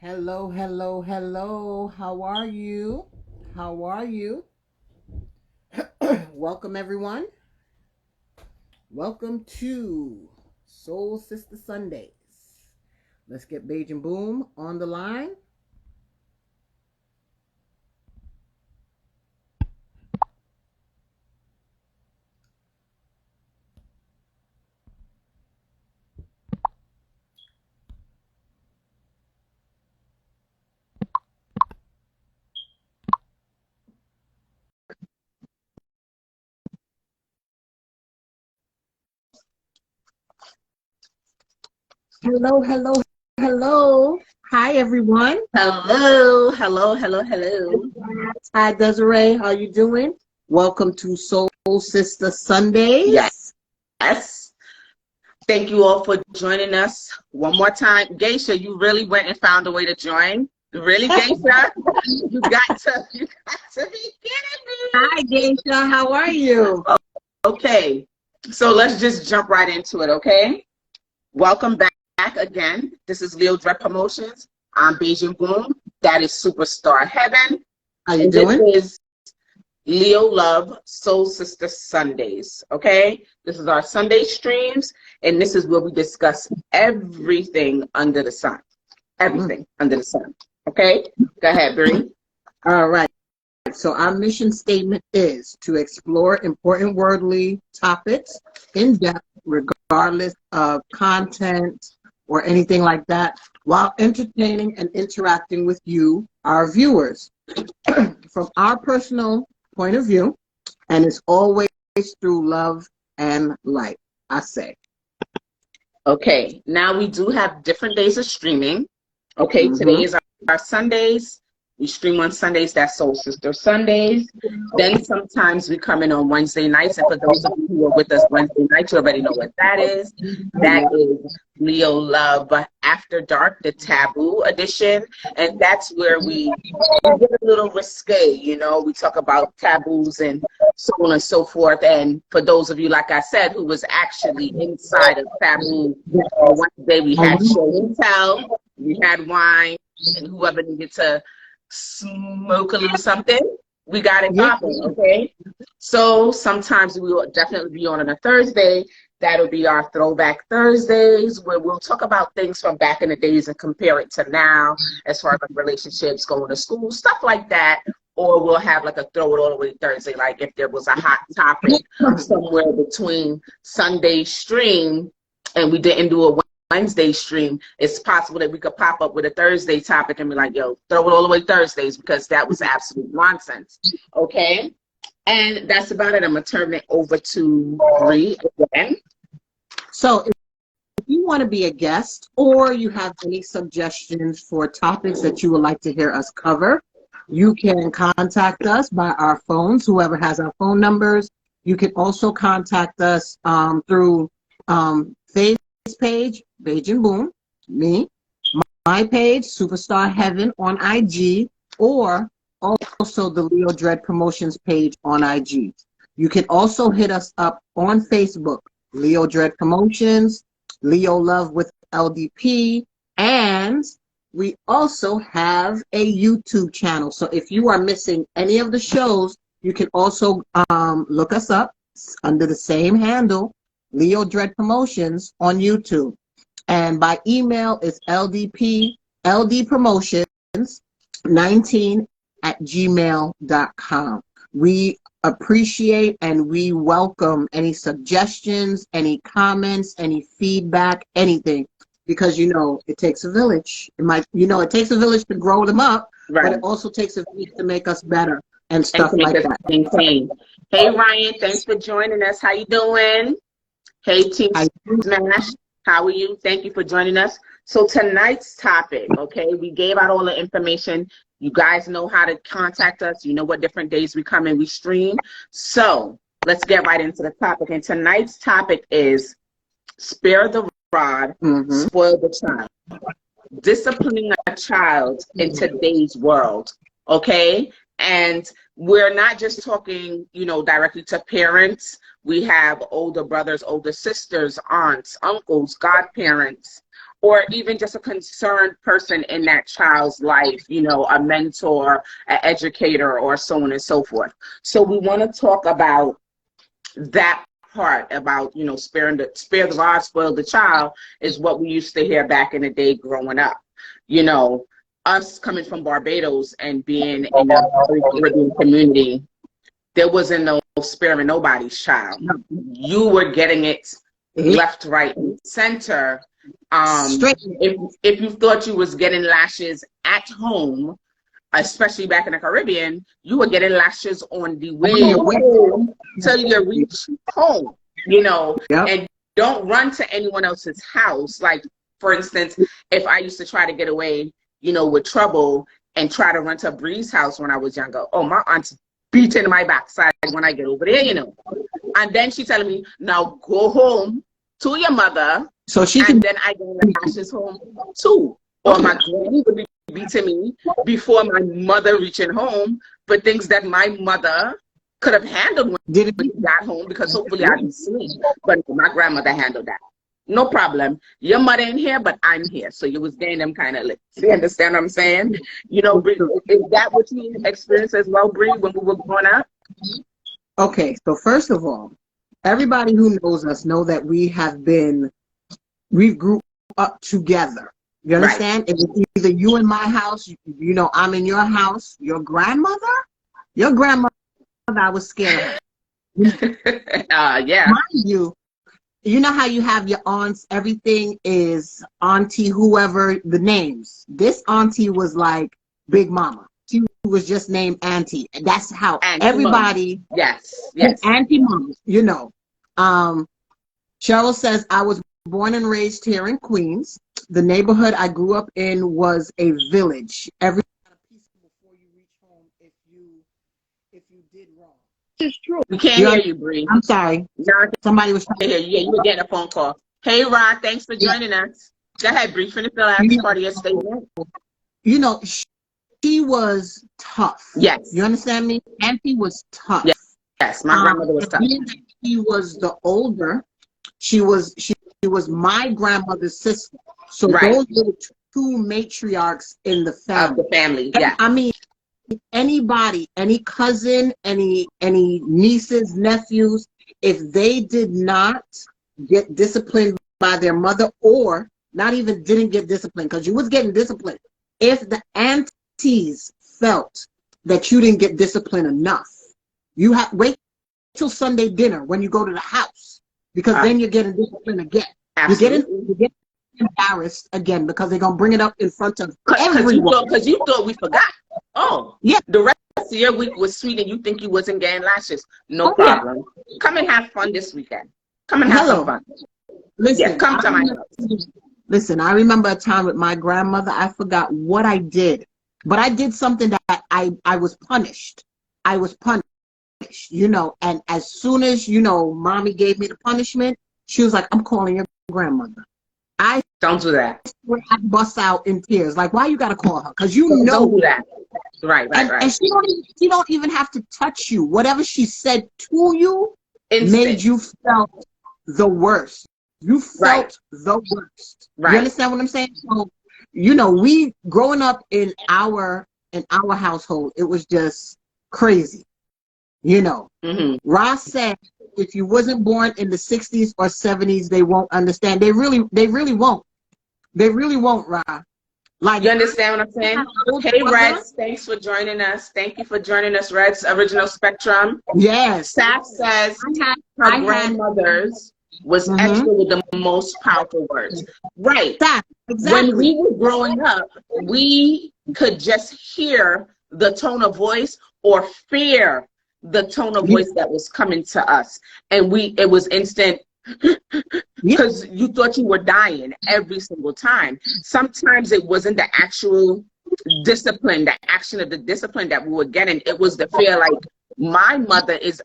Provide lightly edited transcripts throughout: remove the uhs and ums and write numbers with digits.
Hello, hello, hello. How are you? How are you? Welcome, everyone. Welcome to Soul Sister Sundays. Let's get Beige and Boom on the line. Hello, hello, hello. Hi, everyone. Hello, hello, hello, hello. Hi, Desiree. How you doing? Welcome to Soul Sister Sundays. Yes, yes. Thank you all for joining us one more time. Geisha, you really went and found a way to join. Really, Geisha? You got to be kidding me. Hi, Geisha. How are you? Okay, so let's just jump right into it, okay? Welcome back again. This is Leo Drep Promotions. I'm Beijing Boom. That is Superstar Heaven. How you And doing? this is Leo Love Soul Sister Sundays. Okay, this is our Sunday streams, and this is where we discuss everything under the sun. Everything under the sun. Okay, go ahead, Bree. All right. So our mission statement is to explore important worldly topics in depth, regardless of content or anything like that, while entertaining and interacting with you, our viewers, from our personal point of view, and it's always through love and light, I say. Okay, now we do have different days of streaming. Okay, today is our Sundays. We stream on Sundays, that's Soul Sister Sundays. Then sometimes we come in on Wednesday nights. And for those of you who are with us Wednesday nights, you already know what that is. That is Leo Love After Dark, the Taboo edition. And that's where we get a little risque, you know. We talk about taboos and so on and so forth. And for those of you, like I said, who was actually inside of taboo, one day we had show and tell, we had wine, and whoever needed to smoke a little something, we got it popping, okay? So sometimes we will definitely be on a Thursday. That'll be our Throwback Thursdays, where we'll talk about things from back in the days and compare it to now, as far as like relationships, going to school, stuff like that. Or we'll have like a Throw It All Away Thursday, like if there was a hot topic somewhere between Sunday stream and we didn't do a Wednesday stream, it's possible that we could pop up with a Thursday topic and be like, yo, throw it all away Thursdays, because that was absolute nonsense. Okay? And that's about it. I'm going to turn it over to Bree again. So if you want to be a guest or you have any suggestions for topics that you would like to hear us cover, you can contact us by our phones, whoever has our phone numbers. You can also contact us through Facebook page, Beige and Boom, me, my page, Superstar Heaven on IG, or also the Leo Dread Promotions page on IG. You can also hit us up on Facebook, Leo Dread Promotions, Leo Love with LDP, and we also have a YouTube channel. So if you are missing any of the shows, you can also look us up under the same handle, Leo Dread Promotions on YouTube. And by email, it's ldpromotions19@gmail.com. We appreciate and we welcome any suggestions, any comments, any feedback, anything, because it takes a village. It takes a village to grow them up, right, but it also takes a village to make us better and stuff like that. Maintain. Hey Ryan, thanks for joining us. How you doing? Hey Team Smash, how are you? Thank you for joining us. So tonight's topic, okay, we gave out all the information. You guys know how to contact us. You know what different days we come and we stream. So let's get right into the topic. And tonight's topic is spare the rod, spoil the child. Disciplining a child in today's world, okay? And we're not just talking, directly to parents. We have older brothers, older sisters, aunts, uncles, godparents, or even just a concerned person in that child's life, you know, a mentor, an educator, or so on and so forth. So we want to talk about that part about, you know, spare the rod, spoil the child, is what we used to hear back in the day growing up. You know, us coming from Barbados and being in a Caribbean community, there wasn't no sparing nobody's child. You were getting it left, right, and center. If you thought you was getting lashes at home, especially back in the Caribbean, you were getting lashes on the way home till you reach home, you know. And don't run to anyone else's house. Like, for instance, if I used to try to get away, you know, with trouble and try to run to Bree's house when I was younger, oh, my aunt's beating my backside when I get over there, you know. And then she telling me, now go home to your mother, so she can, and then I get the lashes home too. Or my granny would be beating me before my mother reaching home for things that my mother could have handled when we got home, because hopefully I didn't sleep. But my grandmother handled that. No problem. Your mother ain't here, but I'm here. So you was getting them kind of lit. You understand what I'm saying? You know, is that what you experienced as well, Bree, when we were growing up? Okay, so first of all, everybody who knows us know that we grew up together. You understand? Right. It was either you in my house, you know, I'm in your house. Your grandmother, I was scared of her. Yeah. Mind you know how you have your aunts, everything is auntie, whoever the names. This auntie was like Big Mama. She was just named Auntie. And that's how Auntie everybody. Mama. Yes. Auntie Mama, you know. Cheryl says, I was born and raised here in Queens. The neighborhood I grew up in was a village. Every peaceful before you reach home if you did wrong. It's true. We can't hear you, Bree. I'm sorry. Somebody was trying to hear you. Yeah, you were getting a phone call. Hey, Rod, thanks for joining us. Go ahead, Bree. Finish the last part of your statement. You know, she was tough. Yes. You understand me? Auntie was tough. Yes, my grandmother was tough. She was the older. She was my grandmother's sister. So those were two matriarchs in the family. Of the family, yeah. I mean, anybody, any cousin, any nieces, nephews, if they did not get disciplined by their mother, or not even didn't get disciplined, because you was getting disciplined, if the aunties felt that you didn't get disciplined enough, you have wait till Sunday dinner when you go to the house, because then you're getting disciplined again. Absolutely. You're getting embarrassed again, because they're gonna bring it up in front of everyone. Because you thought we forgot. Oh, yeah. The rest of your week was sweet, and you think you wasn't getting lashes. No problem. Yeah. Come and have fun this weekend. Come and have some fun. Listen, come to my house. Listen, I remember a time with my grandmother. I forgot what I did, but I did something that I was punished. I was punished, you know. And as soon as, you know, mommy gave me the punishment, she was like, "I'm calling your grandmother." I don't do that. I bust out in tears. Like, why you gotta call her? Because you know don't do that. Right. And she don't even have to touch you. Whatever she said to you made you felt the worst. You felt the worst. Right. You understand what I'm saying? So, you know, we growing up in our household, it was just crazy. You know, Ross said, if you wasn't born in the 60s or 70s, they won't understand. They really won't. They really won't, Ross. Like, you understand what I'm saying? Hey, Reds, thanks for joining us. Thank you for joining us, Reds, Original Spectrum. Yes. Saf says her grandmother's was extra with the most powerful words. Right. Exactly. When we were growing up, we could just hear the tone of voice or fear the tone of voice that was coming to us. And it was instant, because you thought you were dying every single time. Sometimes it wasn't the actual discipline, the action of the discipline that we were getting. It was the fear, like, my mother is,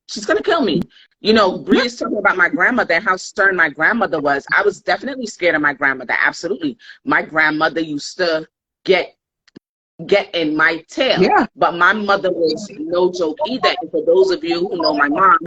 she's going to kill me. You know, Bree is talking about my grandmother and how stern my grandmother was. I was definitely scared of my grandmother. Absolutely. My grandmother used to get in my tail. Yeah. But my mother was no joke either. And for those of you who know my mom,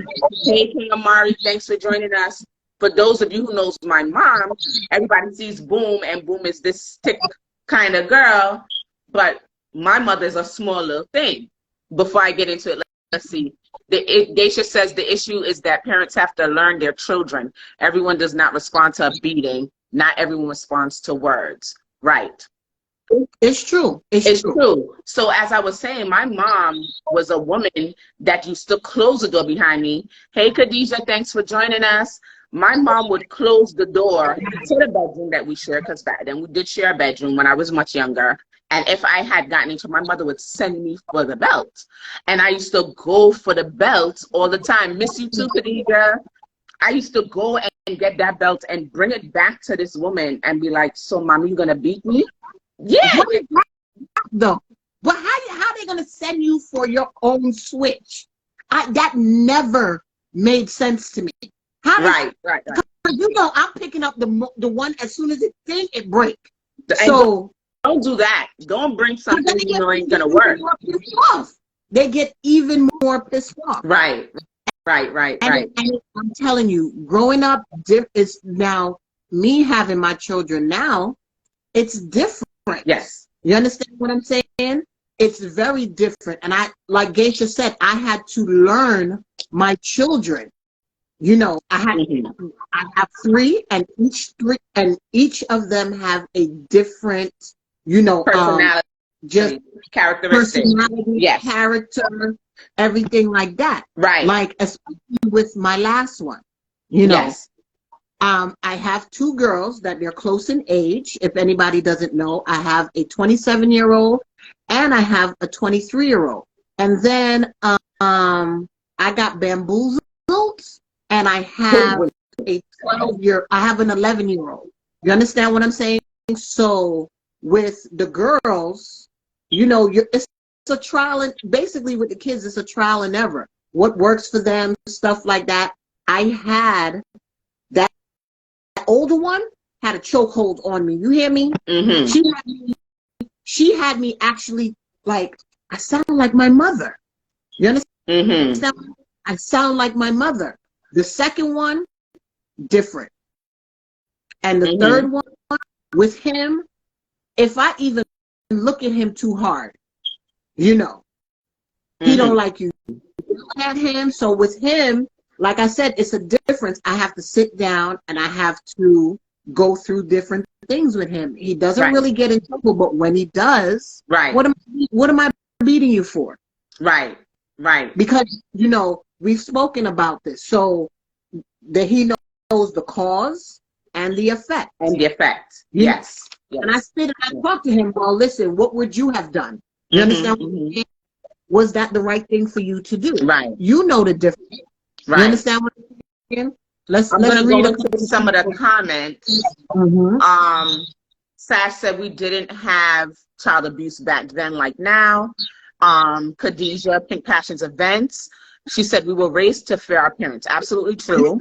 hey, King Amari, thanks for joining us. for those of you who knows my mom, everybody sees Boom, and Boom is this thick kind of girl, but my mother's a small little thing. Before I get into it, let's see. Daisha says the issue is that parents have to learn their children. Everyone does not respond to a beating. Not everyone responds to words. Right. It's true. It's true. So as I was saying, my mom was a woman that used to close the door behind me. Hey, Khadijah, thanks for joining us. My mom would close the door to the bedroom that we share, because back then we did share a bedroom when I was much younger. And if I had gotten into, my mother would send me for the belt. And I used to go for the belt all the time. Miss you too, Khadijah. I used to go and get that belt and bring it back to this woman and be like, so mommy, you gonna beat me? Yeah. What is that, though? But how they gonna send you for your own switch? That never made sense to me. Right. You know, I'm picking up the one as soon as it break. So don't do that. Don't bring something you know ain't gonna work. They get even more pissed off. Right. And I'm telling you, growing up is now me having my children now. It's different. Yes. You understand what I'm saying? It's very different. And like Geisha said, I had to learn my children. You know, I have three, and each of them have a different, you know, personality, just characteristics, yes, character, everything like that. Right. Like especially with my last one, you know. Yes. I have two girls that they're close in age. If anybody doesn't know, I have a 27-year-old and I have a 23-year-old. And then I got bamboozled, and I have a 12-year. I have an 11-year-old. You understand what I'm saying? So with the girls, you know, it's a trial, and basically with the kids, it's a trial and error. What works for them, stuff like that. I had that older one had a chokehold on me. You hear me? Mm-hmm. She had me actually, like, I sound like my mother. You understand? Mm-hmm. I sound like my mother. The second one, different. And the third one, with him, if I even look at him too hard, you know, he don't like you at him. So with him, like I said, it's a difference. I have to sit down and I have to go through different things with him. He doesn't really get in trouble, but when he does, what am I beating you for? Right. Because, you know, we've spoken about this. So that he knows the cause and the effect. Yes. And I sit and I talk to him, well, listen, what would you have done? You understand what I'm saying? Was that the right thing for you to do? Right. You know the difference. Right. You understand what I'm saying? I'm going to read into some of the comments. Sash said we didn't have child abuse back then like now. Khadijah, Pink Passions Events. She said we were raised to fear our parents. Absolutely true.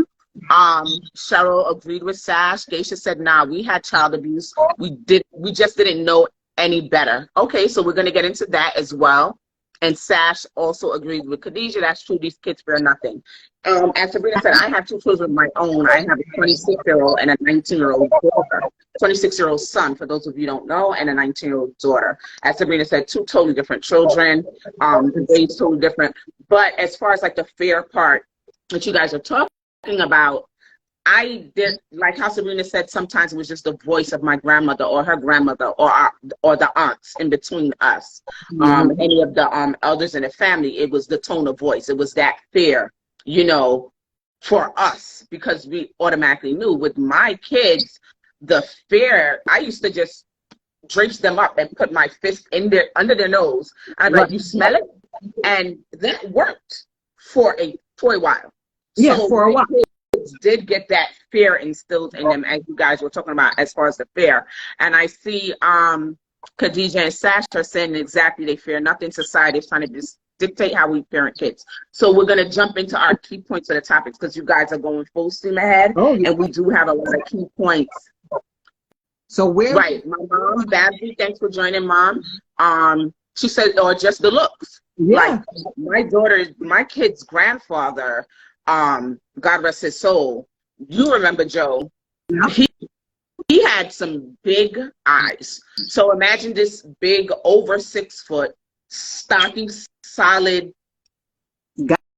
Cheryl agreed with Sash. Geisha said, nah, we had child abuse. We just didn't know any better. Okay, so we're going to get into that as well. And Sash also agrees with Khadijah. That's true. These kids fear nothing. As Sabrina said, I have two children of my own. I have a 26-year-old and a 19-year-old daughter. 26-year-old son, for those of you who don't know, and a 19-year-old daughter. As Sabrina said, two totally different children. Age totally different. But as far as like the fear part that you guys are talking about, I did, like how Sabrina said, sometimes it was just the voice of my grandmother or her grandmother or the aunts in between us. Any of the elders in the family, it was the tone of voice. It was that fear, you know, for us, because we automatically knew. With my kids, the fear, I used to just drench them up and put my fist in under their nose. I'm like, you smell it? And that worked for a while. Yeah, so for a while. Did get that fear instilled in them, as you guys were talking about, as far as the fear. And I see Khadijah and Sash are saying exactly, they fear nothing. Society is trying to just dictate how we parent kids. So we're going to jump into our key points of the topics, because you guys are going full steam ahead. And we do have a lot of key points. So where? Right. My mom, Babsy, thanks for joining, Mom. She said, or just the looks. Yeah. Like my kid's grandfather, God rest his soul, you remember Joe. Yeah. He had some big eyes. So imagine this big, over 6 foot, stocky, solid,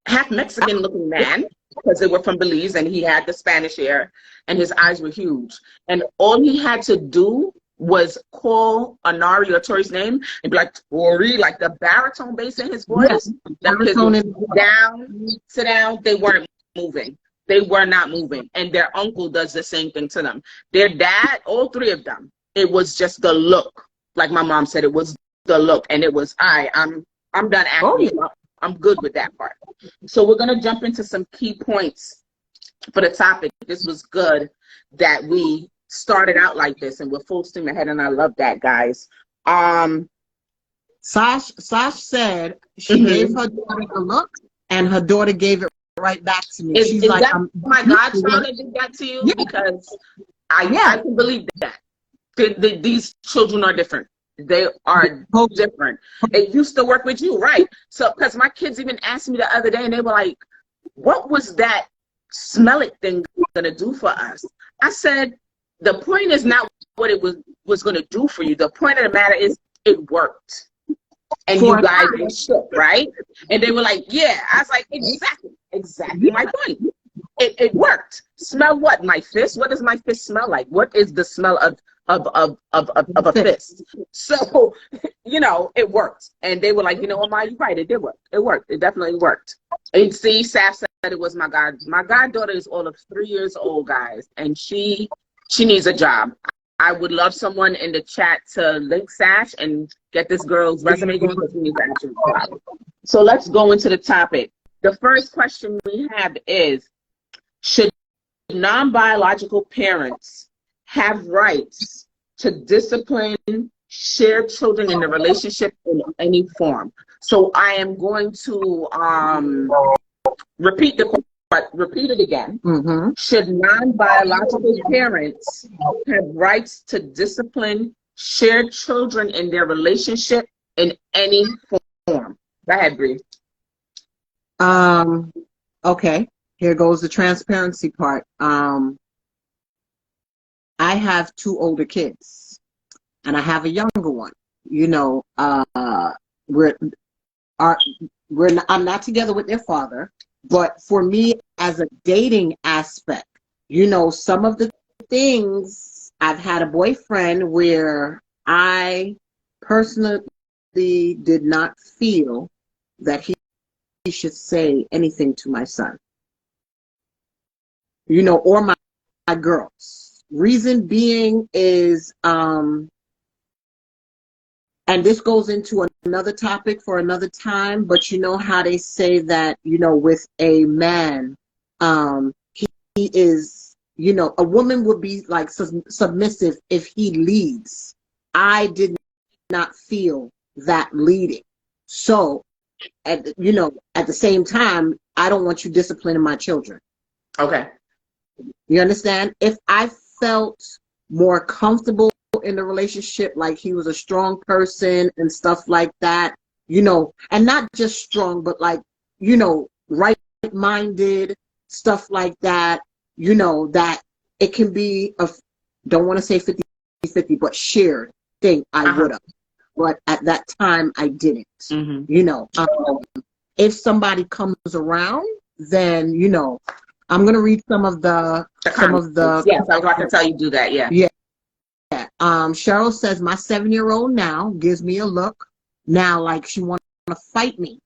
half Mexican looking man, because they were from Belize and he had the Spanish hair and his eyes were huge. And all he had to do was call Anari or Tori's name and be like, Tori, like the baritone bass in his voice. Yes. Down, sit down. They weren't moving. They were not moving. And their uncle does the same thing to them. Their dad, all 3 of them, it was just the look. Like my mom said, it was the look. And it was, I'm done acting. Oh, yeah. I'm good with that part. So we're going to jump into some key points for the topic. This was good that we started out like this and we're full steam ahead, and I love that, guys. Sash said she gave her daughter a look and her daughter gave it right back to me. She's like, that my godchild that did that to you? Yeah. Because I can believe that. These children are different. They are different. It used to work with you, right? So, because my kids even asked me the other day, and they were like, what was that smell it thing going to do for us? I said, the point is not what it was going to do for you. The point of the matter is it worked. And you guys were shook, right? And they were like, yeah. I was like, exactly my point. It worked. Smell what? My fist? What does my fist smell like? What is the smell of a fist? So, it worked. And they were like, you know what, Ma, you're right. It did work. It worked. It definitely worked. And see, Saf said it was my goddaughter is all of 3 years old, guys. And she needs a job. I would love someone in the chat to link Sash and get this girl's resume going, because we need to actually job. So let's go into the topic. The first question we have is, should non-biological parents have rights to discipline shared children in the relationship in any form? So I am going to repeat it again. Mm-hmm. Should non-biological parents have rights to discipline shared children in their relationship in any form? Go ahead, Bree. Okay. Here goes the transparency part. I have 2 older kids, and I have a younger one. I'm not together with their father, but for me, as a dating aspect, some of the things, I've had a boyfriend where I personally did not feel that he should say anything to my son, or my girls. Reason being is, and this goes into another topic for another time, but you know how they say that, with a man, he is, a woman would be like submissive if he leads. I did not feel that leading. So, at the same time, I don't want you disciplining my children. Okay. You understand? If I felt more comfortable in the relationship, like he was a strong person and stuff like that, and not just strong, but like, right-minded, stuff like that, that it can be don't want to say 50-50, but shared thing, I would have. But at that time, I didn't. Mm-hmm. If somebody comes around, then, I'm going to read some of the. Yes, I was about to tell you do that, yeah. Yeah. Cheryl says, my 7-year-old now gives me a look now like she wants to fight me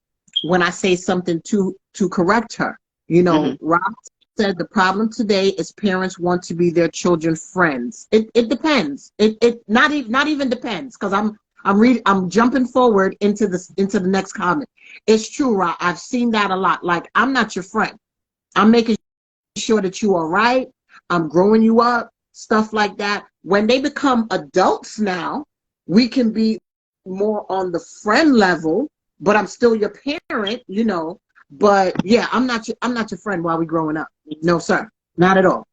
when I say something to correct her. Mm-hmm. Rob said the problem today is parents want to be their children's friends. It depends. It not even depends, because I'm jumping forward into the next comment. It's true, Rob. I've seen that a lot. Like, I'm not your friend. I'm making sure that you are right. I'm growing you up, stuff like that. When they become adults now, we can be more on the friend level, but I'm still your parent, But yeah, I'm not your friend while we're growing up. No, sir, not at all.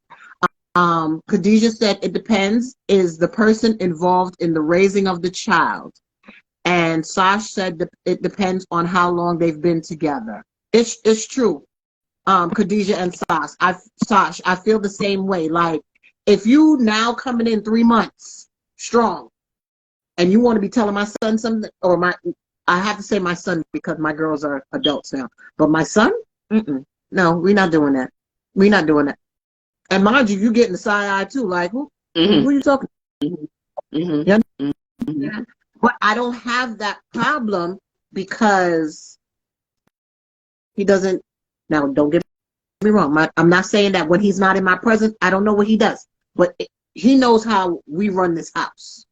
Khadijah said it depends. Is the person involved in the raising of the child? And Sash said it depends on how long they've been together. It's true. Khadijah and Sash, I feel the same way. Like, if you now coming in 3 months strong and you want to be telling my son something, or I have to say my son because my girls are adults now, but my son, no, we're not doing that. We're not doing that. And mind you, you getting the side eye too. Like, who are you talking to? Yeah. But I don't have that problem because he doesn't. Now, don't get me wrong. I'm not saying that when he's not in my presence, I don't know what he does. But he knows how we run this house.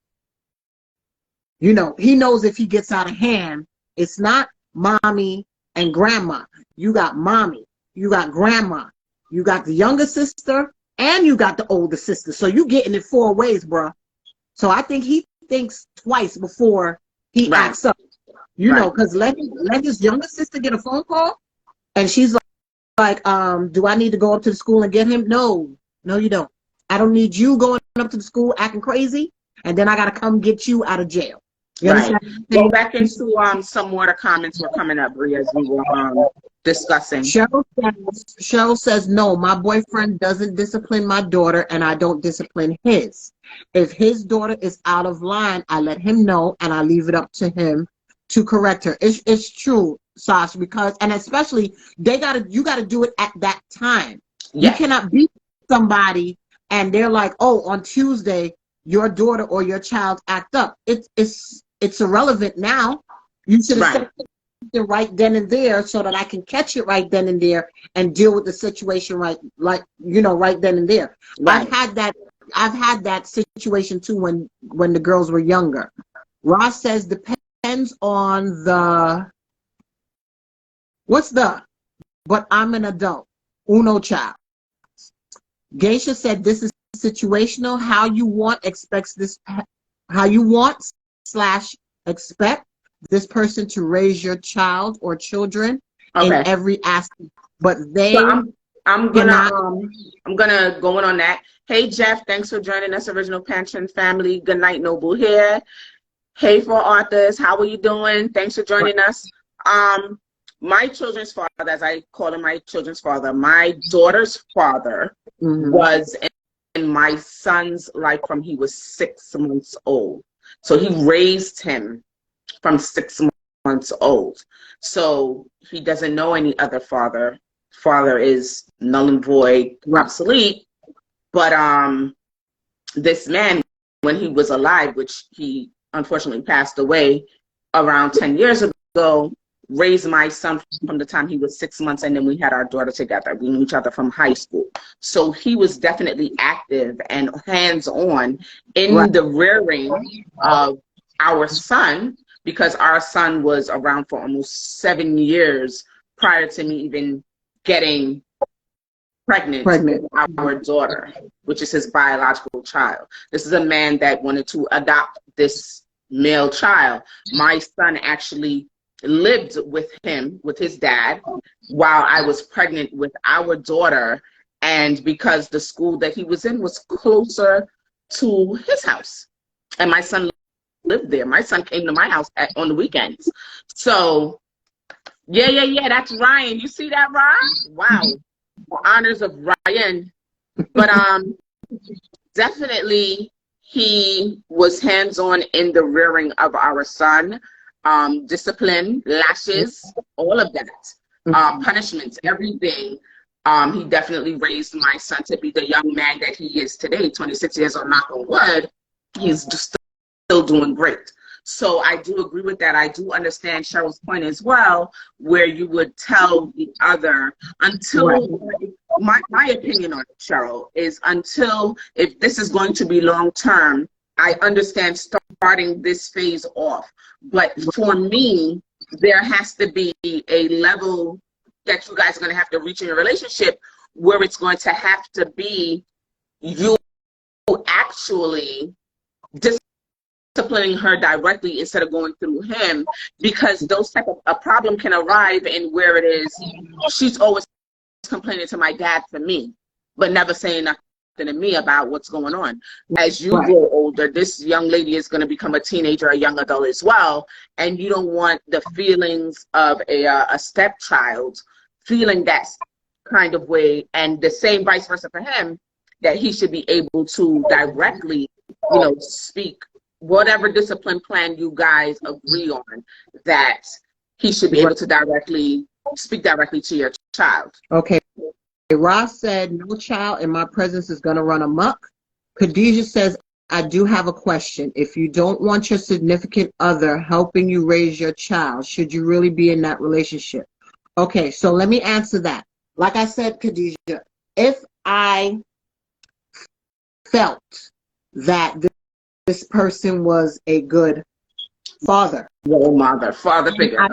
You know, he knows if he gets out of hand, it's not mommy and grandma. You got mommy, you got grandma, you got the younger sister, and you got the older sister. So you getting it 4 ways, bruh. So I think he thinks twice before he acts up. You know, because let his younger sister get a phone call, and she's like, do I need to go up to the school and get him? No, you don't. I don't need you going up to the school acting crazy, and then I got to come get you out of jail. You understand? Go back into some more of the comments were coming up, Bria, as we were discussing. Cheryl says, no, my boyfriend doesn't discipline my daughter, and I don't discipline his. If his daughter is out of line, I let him know, and I leave it up to him to correct her. It's true, Sash, because, and especially, you gotta do it at that time. You cannot beat somebody, and they're like, oh, on Tuesday, your daughter or your child act up. It's irrelevant now. You should have said it right then and there so that I can catch it right then and there and deal with the situation right then and there. I've had that situation too when the girls were younger. Ross says depends on but I'm an adult. Uno child. Geisha said this is situational. How you want / expect this person to raise your child or children in every aspect, but I'm gonna go on that. Hey Jeff, thanks for joining us, Original Pension family. Good night, Noble here. Hey, for authors, how are you doing? Thanks for joining us. My children's father, as I call him, my children's father, my daughter's father was in my son's life from he was 6 months old. So he raised him from 6 months old. So he doesn't know any other father. Father is null and void, obsolete. But this man, when he was alive, which he unfortunately passed away around 10 years ago, raised my son from the time he was 6 months, and then we had our daughter together. We knew each other from high school. So he was definitely active and hands-on in the rearing of our son, because our son was around for almost 7 years prior to me even getting pregnant with our daughter, which is his biological child. This is a man that wanted to adopt this male child. My son actually lived with him, with his dad, while I was pregnant with our daughter, and because the school that he was in was closer to his house, and my son lived there. My son came to my house on the weekends. So yeah, that's Ryan. You see that, Ryan? Wow. Honors of Ryan. But definitely he was hands-on in the rearing of our son. Discipline, lashes, all of that, punishments, everything. He definitely raised my son to be the young man that he is today, 26 years old, knock on wood. He's just still doing great. So I do agree with that. I do understand Cheryl's point as well, where you would tell the other until, my opinion on it, Cheryl, is until, if this is going to be long-term, I understand starting this phase off. But for me, there has to be a level that you guys are going to have to reach in your relationship where it's going to have to be you actually disciplining her directly instead of going through him, because those type of a problem can arrive in where it is she's always complaining to my dad for me, but never saying nothing to me about what's going on. As you grow older, this young lady is going to become a teenager, a young adult as well, and you don't want the feelings of a stepchild feeling that kind of way, and the same vice versa for him, that he should be able to directly, you know, speak whatever discipline plan you guys agree on, that he should be able to speak directly to your child. Okay. Ross said, no child in my presence is going to run amok. Khadijah says, I do have a question. If you don't want your significant other helping you raise your child, should you really be in that relationship? Okay, so let me answer that. Like I said, Khadijah, if I felt that this person was a good father, role model, father figure,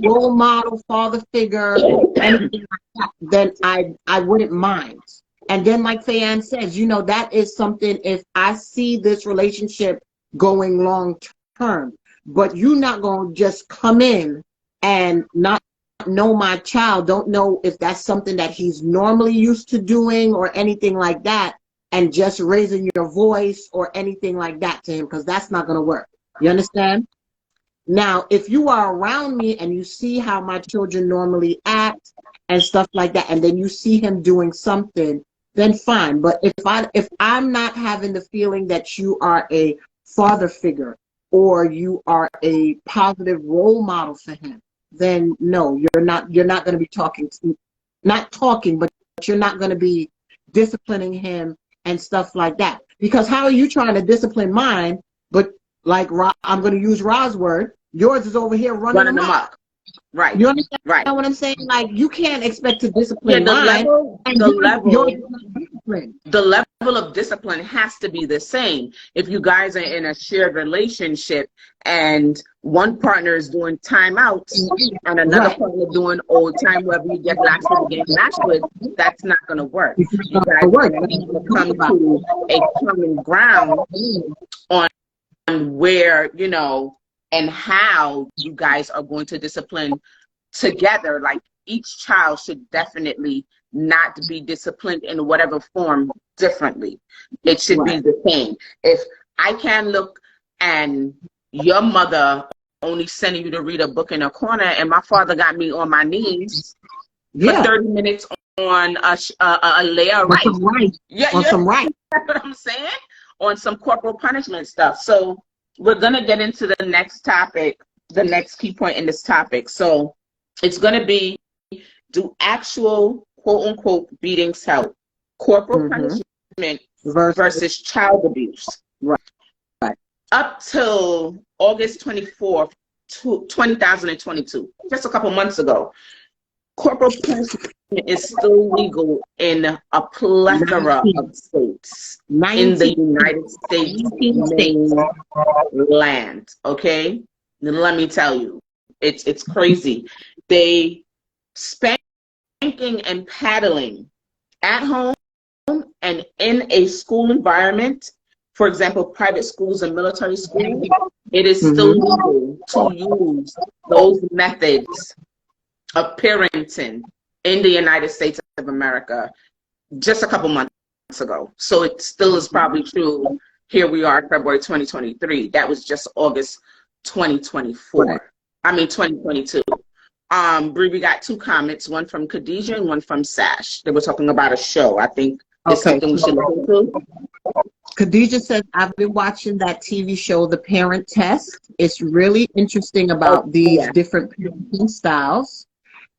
role model, father figure, anything like that, then I wouldn't mind. And then, like Fayan says, you know, that is something, if I see this relationship going long term, but you're not going to just come in and not know my child, don't know if that's something that he's normally used to doing or anything like that, and just raising your voice or anything like that to him, because that's not going to work. You understand? Now, if you are around me and you see how my children normally act and stuff like that, and then you see him doing something, then fine. But if I'm not having the feeling that you are a father figure or you are a positive role model for him, then no, you're not going to be but you're not going to be disciplining him and stuff like that. Because how are you trying to discipline mine, but like I'm going to use Ra's word, yours is over here running amok. Right. You understand what I'm saying? Like, you can't expect to discipline mine. The level of discipline has to be the same. If you guys are in a shared relationship and one partner is doing timeouts and another partner doing old time where we get lashed with, that's not going to work. You guys need to come to a common ground on where, you know, and how you guys are going to discipline together. Like, each child should definitely not be disciplined in whatever form differently. It should be the same. If I can look and your mother only sending you to read a book in a corner, and my father got me on my knees for 30 minutes on a layer of rice. Some rice. That's what I'm saying? On some corporal punishment stuff. So we're going to get into the next topic, the next key point in this topic. So it's going to be, do actual quote-unquote beatings help? Corporal punishment versus child abuse. Right. Up till August 24th, 2022, just a couple months ago, corporal punishment is still legal in a plethora of states in the United States mainland. Okay, let me tell you, it's crazy. They spanking and paddling at home and in a school environment. For example, private schools and military schools, it is still legal to use those methods of parenting in the United States of America just a couple months ago. So it still is probably true. Here we are, February 2023. That was just August 2024. Right. I mean, 2022. Bree, we got two comments, one from Khadijah and one from Sash. They were talking about a show. I think it's something we should look into. Khadijah says, I've been watching that TV show, The Parent Test. It's really interesting about these different parenting styles.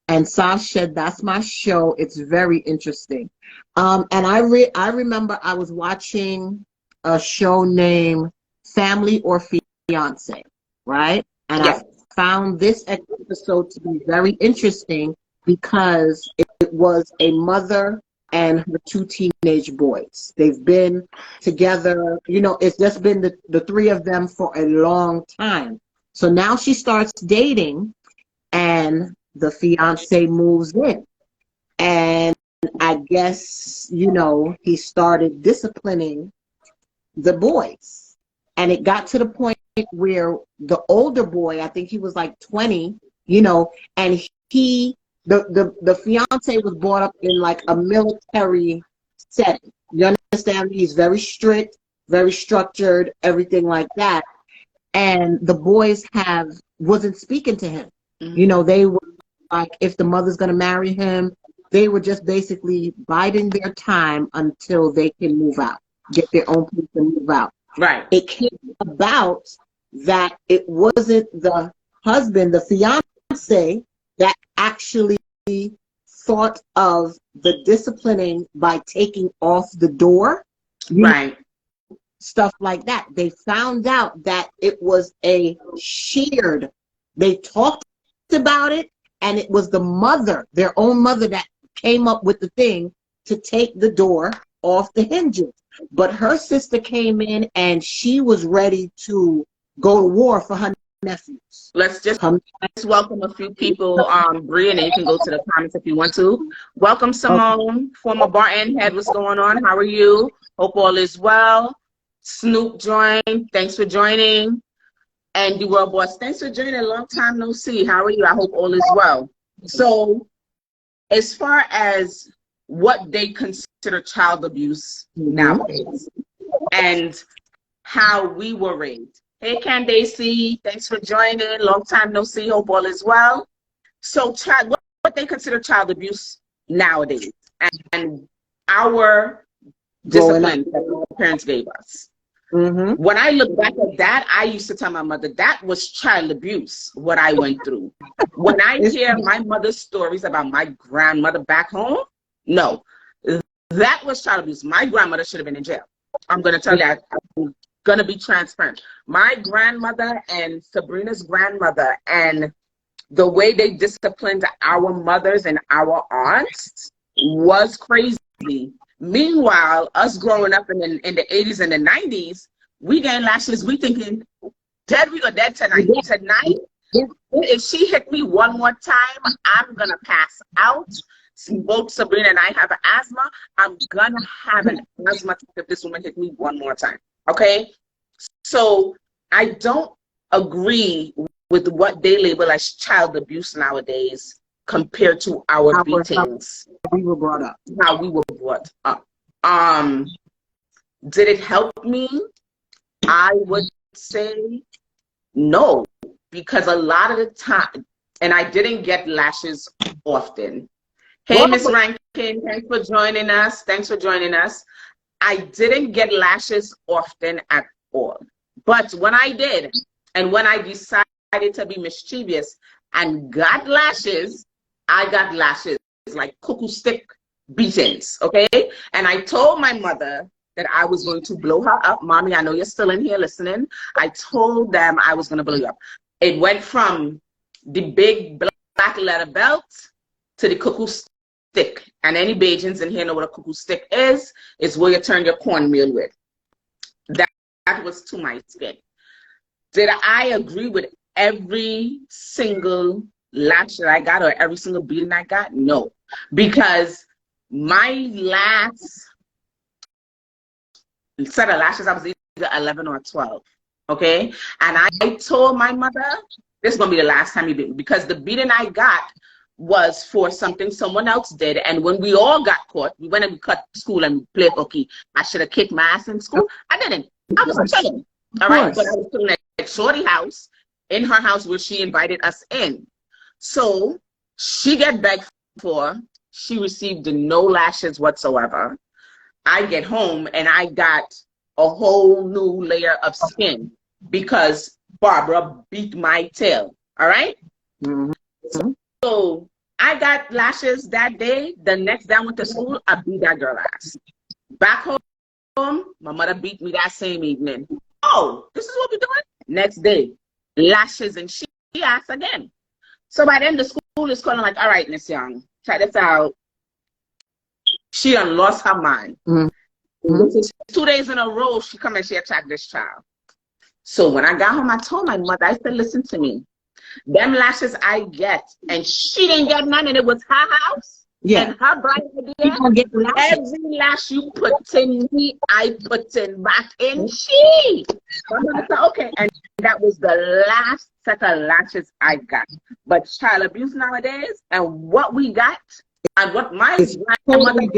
And Sash said, that's my show. It's very interesting. And I remember I was watching a show named Family or Fiance, right? And I found this episode to be very interesting because it was a mother and her two teenage boys. They've been together, you know, it's just been the three of them for a long time. So now she starts dating and the fiance moves in. And I guess, you know, he started disciplining the boys. And it got to the point where the older boy, I think he was like 20, you know, and the fiance was brought up in like a military setting. You understand? He's very strict, very structured, everything like that. And the boys wasn't speaking to him. You know, they were like, if the mother's going to marry him, They were just basically biding their time until they can move out, get their own place and move out. Right. It came about that it wasn't the husband, the fiance, that actually thought of the disciplining by taking off the door. Right. Stuff like that. They found out that it was a shared, they talked about it, and it was the mother, their own mother, that came up with the thing to take the door off the hinges. But her sister came in and she was ready to go to war for her nephews. Let's just welcome a few people, Bree, and then you can go to the comments if you want to. Welcome, Simone, former Barton head. What's going on? How are you? Hope all is well. Snoop joined. Thanks for joining. And the World Boss, thanks for joining. Long time no see. How are you? I hope all is well. So, as far as what they consider child abuse nowadays and how we were raised. Hey, Candace, thanks for joining. Long time no see. Hope all is well. So, what they consider child abuse nowadays and our discipline that our parents gave us. When I look back at that, I used to tell my mother that was child abuse, what I went through. When I hear my mother's stories about my grandmother back home, no, that was child abuse. My grandmother should have been in jail. I'm going to tell you that. I'm going to be transparent. My grandmother and Sabrina's grandmother, and the way they disciplined our mothers and our aunts was crazy. Meanwhile, us growing up in the 80s and the 90s, we getting lashes. We thinking, dead, we are dead tonight. Tonight, if she hit me one more time, I'm going to pass out. Both Sabrina and I have asthma. I'm going to have an asthma if this woman hit me one more time. Okay? So I don't agree with what they label as child abuse nowadays compared to our beatings. We were brought up. How we were brought up. Did it help me? I would say no, because a lot of the time, and I didn't get lashes often. Hey, Miss Rankin, thanks for joining us. Thanks for joining us. I didn't get lashes often at all. But when I did, and when I decided to be mischievous and got lashes, I got lashes like cuckoo stick beatings, okay? And I told my mother that I was going to blow her up. Mommy, I know you're still in here listening. I told them I was going to blow you up. It went from the big black leather belt to the cuckoo stick. And any Bajans in here know what a cuckoo stick is. It's where you turn your cornmeal with. That was to my skin. Did I agree with every single lash that I got or every single beating I got? No. Because my last set of lashes, I was either 11 or 12. Okay? And I told my mother, this is going to be the last time you beat me. Because the beating I got was for something someone else did. And when we all got caught, we went and we cut school and played hooky. I should have kicked my ass in school. I didn't. I was chilling. All right? But I was chilling at Shorty house, in her house where she invited us in. So she got begged for. She received no lashes whatsoever. I get home and I got a whole new layer of skin because Barbara beat my tail. All right? So I got lashes that day. The next day I went to school, I beat that girl ass. Back home, my mother beat me that same evening. Oh, this is what we're doing? Next day, lashes and she asked again. So by then the school is calling like, all right, Miss Young, check this out. She done lost her mind. 2 days in a row, she come and she attacked this child. So when I got home, I told my mother, I said, listen to me. Them lashes I get, and she didn't get none, and it was her house. Yeah. And her bright idea, every lash you put in me, I put in back in she. So I'm gonna say, okay. And that was the last set of lashes I got. But child abuse nowadays, and what we got, and what my grandmother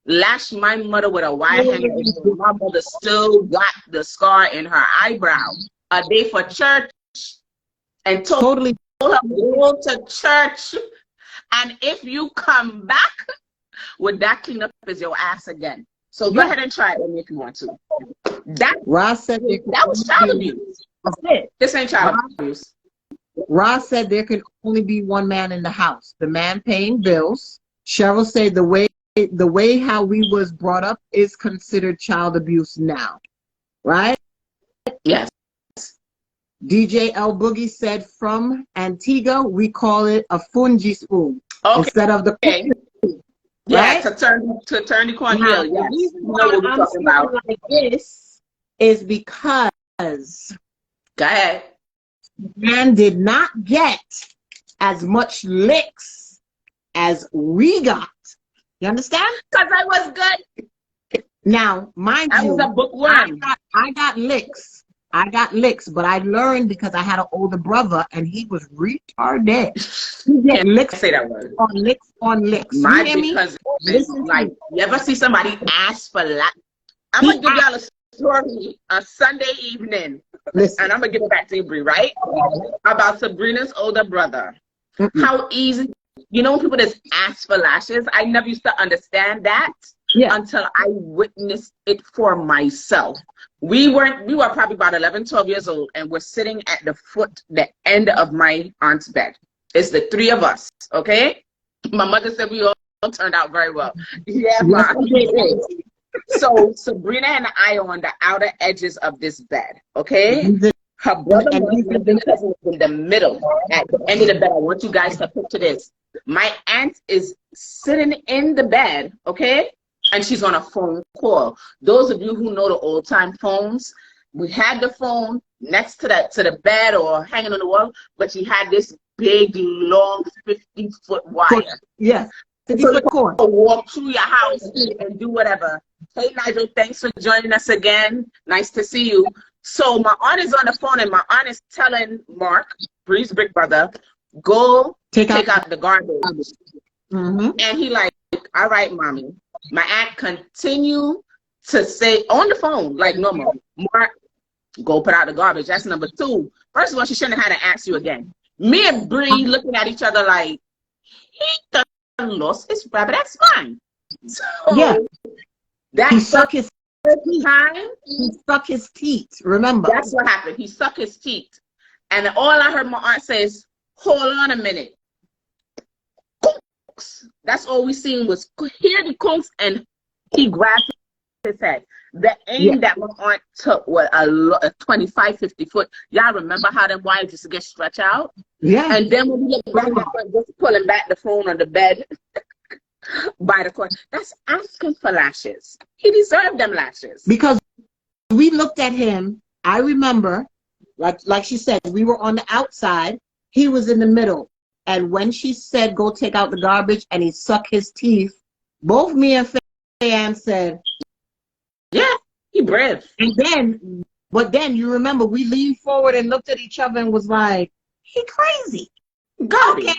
lashed my mother with a wire hanger. My mother still got the scar in her eyebrow. A day for church, and totally told her to go to church. And if you come back with that cleanup is your ass again. So go ahead and try it if you want to. That was child abuse. That's it. This ain't child abuse. Ross said there can only be one man in the house. The man paying bills. Cheryl said the way how we was brought up is considered child abuse now. Right? Yes. DJ L Boogie said from Antigua, we call it a fungi spoon instead of the right? to turn the corn hill. Yes. The reason why I'm saying like this is because go ahead. Man did not get as much licks as we got. You understand? Because I was good. Now, mind you, I was a bookworm. I got licks. I got licks, but I learned because I had an older brother and he was retarded. He get licks, say that word. On licks on licks. My, because listen, like, you ever see somebody ask for that? I'm going to give y'all a story a Sunday evening. Listen. And I'm going to give it back to you, Bree, right? About Sabrina's older brother. How easy, you know, when people just ask for lashes, I never used to understand that until I witnessed it for myself. We were probably about 11, 12 years old, and we're sitting at the end of my aunt's bed. It's the three of us, okay? My mother said we all turned out very well. Yeah, Ma. So Sabrina and I are on the outer edges of this bed, okay? Her brother and cousin was in the middle, at the end of the bed. I want you guys to picture this. My aunt is sitting in the bed, okay? And she's on a phone call. Those of you who know the old time phones, we had the phone next to the bed or hanging on the wall, but she had this big, long 50-foot wire. Yes. So you can walk through your house and do whatever. Hey, Nigel, thanks for joining us again. Nice to see you. So my aunt is on the phone, and my aunt is telling Mark, Bree's big brother, go take out the garbage. And he like, all right, mommy. My aunt continued to say on the phone, like normal, Mark, go put out the garbage. That's number two. First of all, she shouldn't have had to ask you again. Me and Bree looking at each other like, he done lost his breath, but that's fine. So he sucked his teeth. Remember, that's what happened. He sucked his teeth, and all I heard my aunt say is, "Hold on a minute." That's all we seen was hear the conks, and he grabbed his head. The aim that my aunt took was a 25, 50 foot. Y'all remember how them wires used to get stretched out? Yeah. And then when we look back, just pulling back the phone on the bed by the cord. That's asking for lashes. He deserved them lashes. Because we looked at him, I remember, like she said, we were on the outside, he was in the middle. And when she said, go take out the garbage, and he sucked his teeth, both me and Fan said, yeah, he brave. But then you remember, we leaned forward and looked at each other and was like, he crazy. Okay.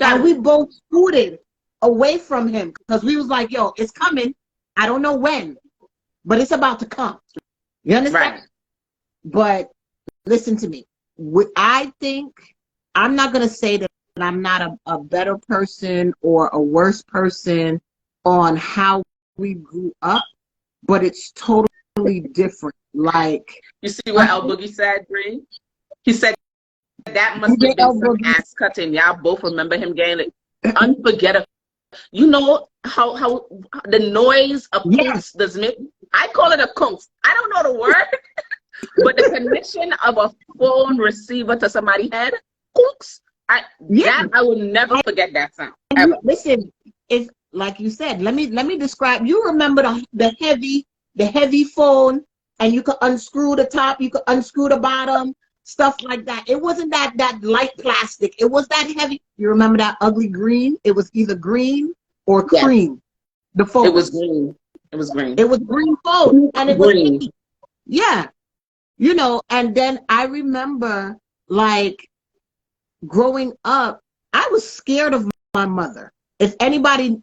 And we both scooted away from him because we was like, yo, it's coming. I don't know when, but it's about to come. You understand? Right. But listen to me. I think, I'm not going to say that I'm not a better person or a worse person on how we grew up, but it's totally different. Like, you see what El Boogie said, Bree? He said that must have been some ass cutting. Y'all both remember him getting it unforgettable. You know how the noise of kunks does make. I call it a kunks. I don't know the word, but the connection of a phone receiver to somebody's head, kunks. I will never forget that sound. Ever. Listen, if like you said, let me describe. You remember the heavy phone, and you could unscrew the top, you could unscrew the bottom, stuff like that. It wasn't that light plastic. It was that heavy. You remember that ugly green? It was either green or cream. The phone. It was green. It was green. It was green phone, and it was green. Yeah, you know. And then I remember, like, growing up, I was scared of my mother. If anybody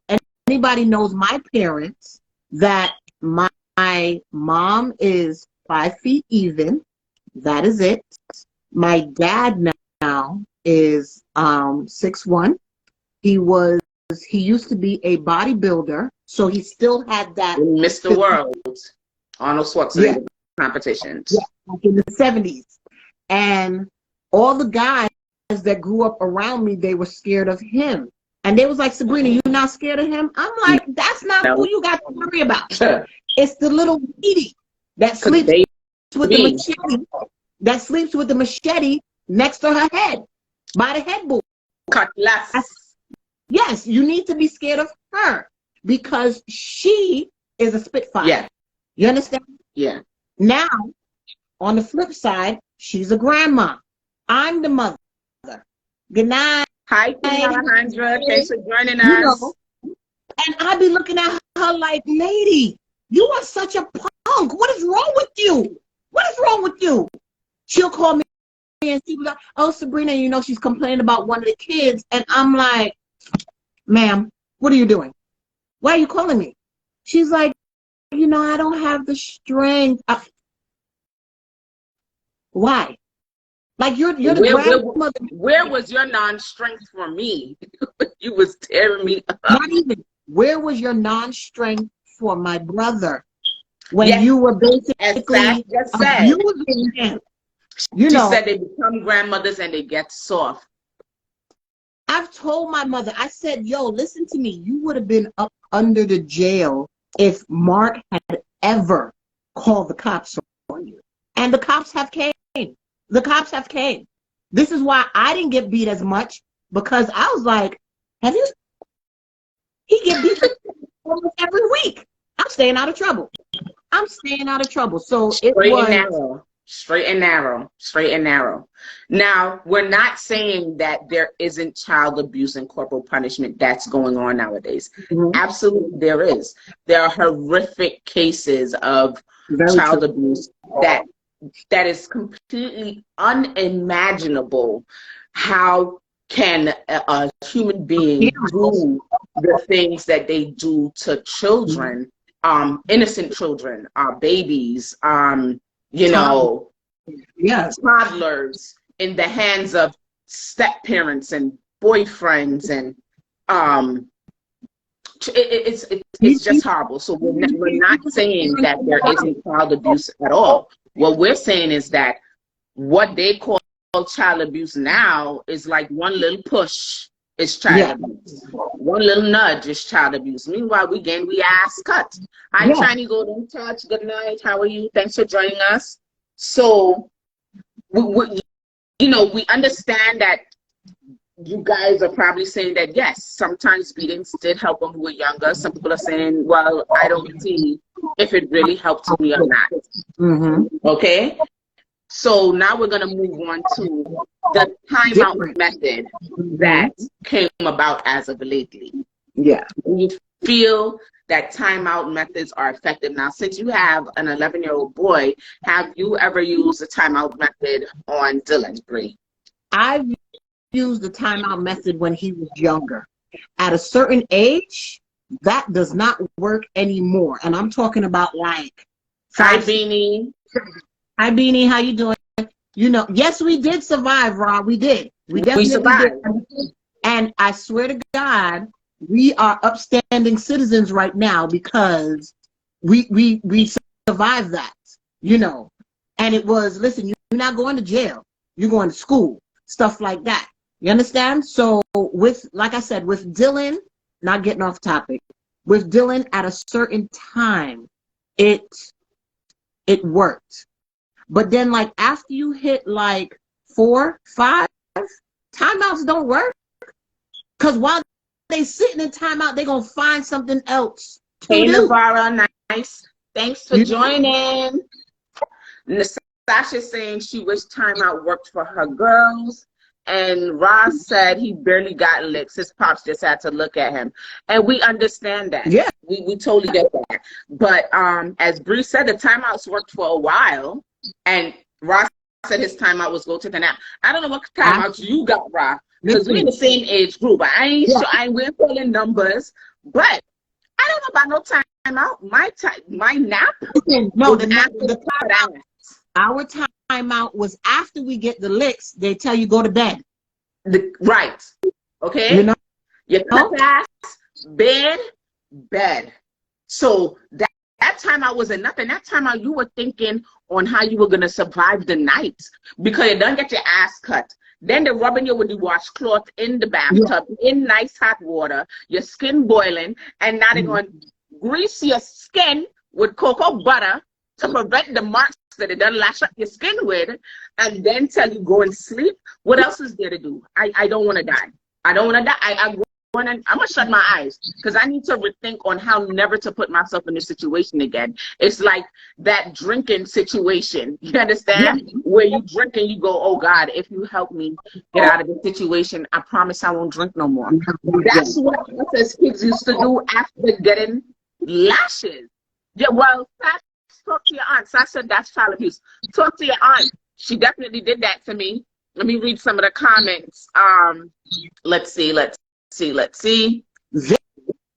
knows my parents, that my mom is 5 feet even. That is it. My dad now is 6'1", He used to be a bodybuilder, so he still had that. Mr. World, Arnold Schwarzenegger competitions. Yeah, like in the 70s. And all the guys that grew up around me, they were scared of him. And they was like, Sabrina, you're not scared of him? I'm like, that's not who you got to worry about. It's the little lady that sleeps with the machete, next to her head, by the headboard. Cutlass. Yes, you need to be scared of her because she is a spitfire. Yeah. You understand? Yeah. Now, on the flip side, she's a grandma. I'm the mother. Good night. Hi, Alejandra. Thanks for joining us. And I be looking at her like, lady, you are such a punk. What is wrong with you? What is wrong with you? She'll call me and she'll be like, oh, Sabrina, you know, she's complaining about one of the kids. And I'm like, ma'am, what are you doing? Why are you calling me? She's like, you know, I don't have the strength. Why? Like you're the grandmother. Where was your non-strength for me? You was tearing me up. Not even. Where was your non-strength for my brother when you were basically abusing him? You know, she said they become grandmothers and they get soft. I've told my mother, I said, yo, listen to me. You would have been up under the jail if Mark had ever called the cops on you. And the cops have came. The cops have came. This is why I didn't get beat as much, because I was like, he get beat almost every week. I'm staying out of trouble. So Straight and narrow. Now, we're not saying that there isn't child abuse and corporal punishment that's going on nowadays. Mm-hmm. Absolutely, there is. There are horrific cases of child abuse that is completely unimaginable. How can a human being do the things that they do to children, innocent children, babies, toddlers in the hands of step parents and boyfriends, and it's just horrible. So we're not saying that there isn't child abuse at all. What we're saying is that what they call child abuse now is like one little push is child abuse. One little nudge is child abuse. Meanwhile, we ass cut. Hi, Chinese Golden Touch. Good night. How are you? Thanks for joining us. So, we understand that you guys are probably saying that, yes, sometimes beatings did help when we were younger. Some people are saying, well, I don't see if it really helped me or not. Mm-hmm. Okay? So now we're going to move on to the timeout method that came about as of lately. Yeah. You feel that timeout methods are effective. Now, since you have an 11-year-old boy, have you ever used the timeout method on Dylan, Bree? I've used the timeout method when he was younger. At a certain age, that does not work anymore. And I'm talking about like... Hi, Beanie. Hi, Beanie. How you doing? You know, yes, we did survive, Rob. We did. We definitely survived. did. And I swear to God, we are upstanding citizens right now because we survived that, you know. And it was, listen, you're not going to jail. You're going to school, stuff like that. You understand? So with, like I said, with Dylan, not getting off topic, with Dylan at a certain time, it worked. But then like after you hit like 4, 5, timeouts don't work. Because while they sitting in timeout, they're going to find something else to do. Navarra, nice. Thanks for joining. Sasha's saying she wished timeout worked for her girls. And Ross said he barely got licks. His pops just had to look at him. And we understand that. Yeah. We totally get that. But as Bree said, the timeouts worked for a while. And Ross said his timeout was go to the nap. I don't know what timeouts you got, Ross. Because we're in the same age group. I ain't sure we're calling numbers. But I don't know about no timeout. My nap. No, our timeout was after we get the licks. They tell you go to bed. Right. Okay. You know? You cut ass, bed. So that time I wasn't nothing. That time you were thinking on how you were gonna survive the night because you don't get your ass cut. Then they're rubbing you with the washcloth in the bathtub in nice hot water, your skin boiling, and now they're going to grease your skin with cocoa butter to prevent the marks that they done lash up your skin with, and then tell you go and sleep. What else is there to do? I don't want to die. I don't want to die. I'm gonna shut my eyes because I need to rethink on how never to put myself in this situation again. It's like that drinking situation. You understand? Yeah. Where you drink and you go, oh God, if you help me get out of this situation, I promise I won't drink no more. That's what us as kids used to do after getting lashes. Yeah, well, talk to your aunt. So I said that's child abuse. Talk to your aunt. She definitely did that to me. Let me read some of the comments. Let's see.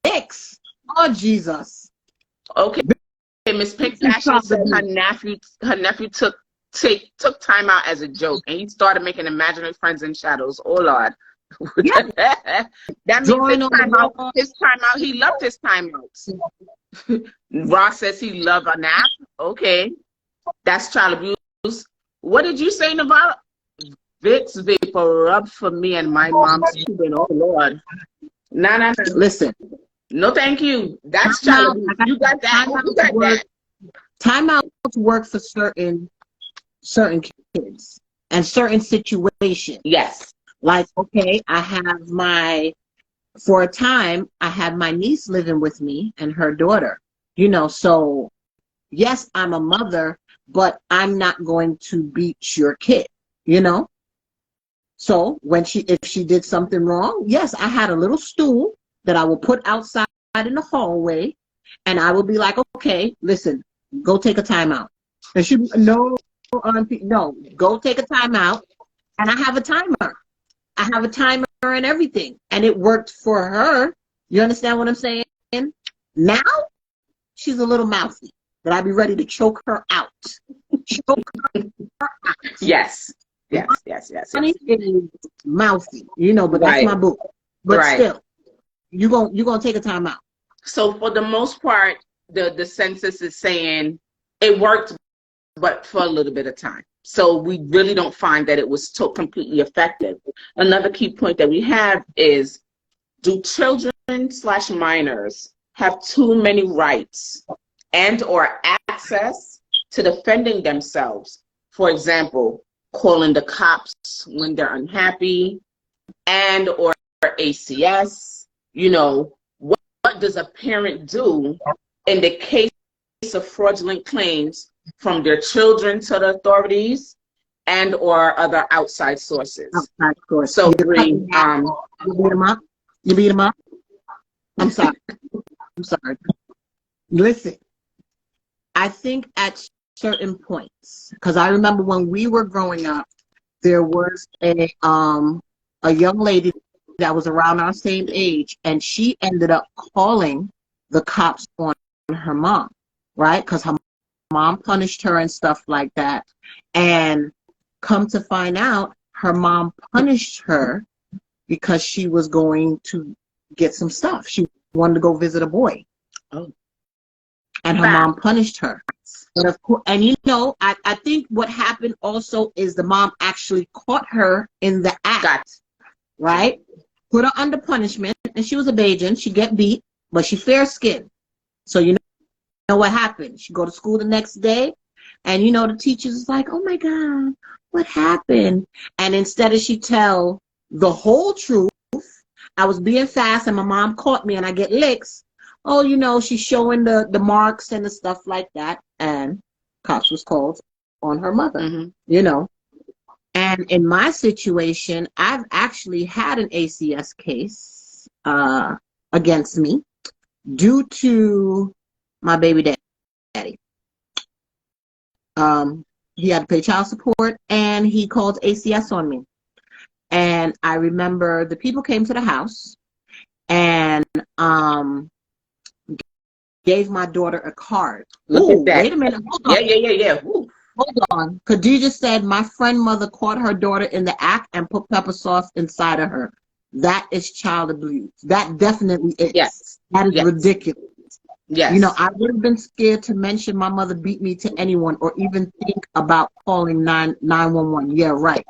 Vicks. Oh, Jesus. Okay. Miss Pink Passion said her nephew took time out as a joke, and he started making imaginary friends in shadows. Oh, Lord. Yeah. That means his time out. He loved his time out. Ross says he loved a nap. Okay. That's child abuse. What did you say, Navarro? Vicks vapor rub for me and my mom's children. Oh, Lord. No. Listen. No, thank you. That's child abuse. You got that. You got that. Timeouts work for certain kids and certain situations. Yes. Like, okay, for a time, I had my niece living with me and her daughter. So yes, I'm a mother, but I'm not going to beat your kid, So if she did something wrong, yes, I had a little stool that I will put outside in the hallway, and I will be like, okay, listen, go take a timeout. And she, no, go take a timeout. And I have a timer. I have a timer and everything, and it worked for her. You understand what I'm saying? Now she's a little mouthy, but I'd be ready to choke her out. Choke her out. Yes. Honey is mouthy, but that's my boo. But still, you're gonna take a time out. So for the most part, the census is saying it worked, but for a little bit of time. So we really don't find that it was completely effective. Another key point that we have is, do children/minors have too many rights and or access to defending themselves? For example, calling the cops when they're unhappy and or ACS. What does a parent do in the case of fraudulent claims from their children to the authorities and or other outside sources? So you beat them up? I'm sorry. Listen, I think at certain points, because I remember when we were growing up, there was a young lady that was around our same age, and she ended up calling the cops on her mom, right? Because her mom punished her and stuff like that. And come to find out, her mom punished her because she was going to get some stuff. She wanted to go visit a boy. Oh. And her mom punished her. And of course, and I think what happened also is the mom actually caught her in the act, right? Put her under punishment, and she was a Bajan. She get beat, but she fair skinned. So you know what happened? She go to school the next day, and the teacher's is like, "Oh my God, what happened?" And instead of she tell the whole truth, I was being fast, and my mom caught me, and I get licks. Oh, she's showing the marks and the stuff like that, and cops was called on her mother. And in my situation, I've actually had an ACS case against me due to my baby daddy. He had to pay child support, and he called ACS on me. And I remember the people came to the house and gave my daughter a card. Look at that. Wait a minute. Hold on. Yeah. Ooh. Hold on. Khadija said my friend mother caught her daughter in the act and put pepper sauce inside of her. that is child abuse. That definitely is. Yes. That is ridiculous. Yes. You know, I would have been scared to mention my mother beat me to anyone or even think about calling 911. Yeah, right.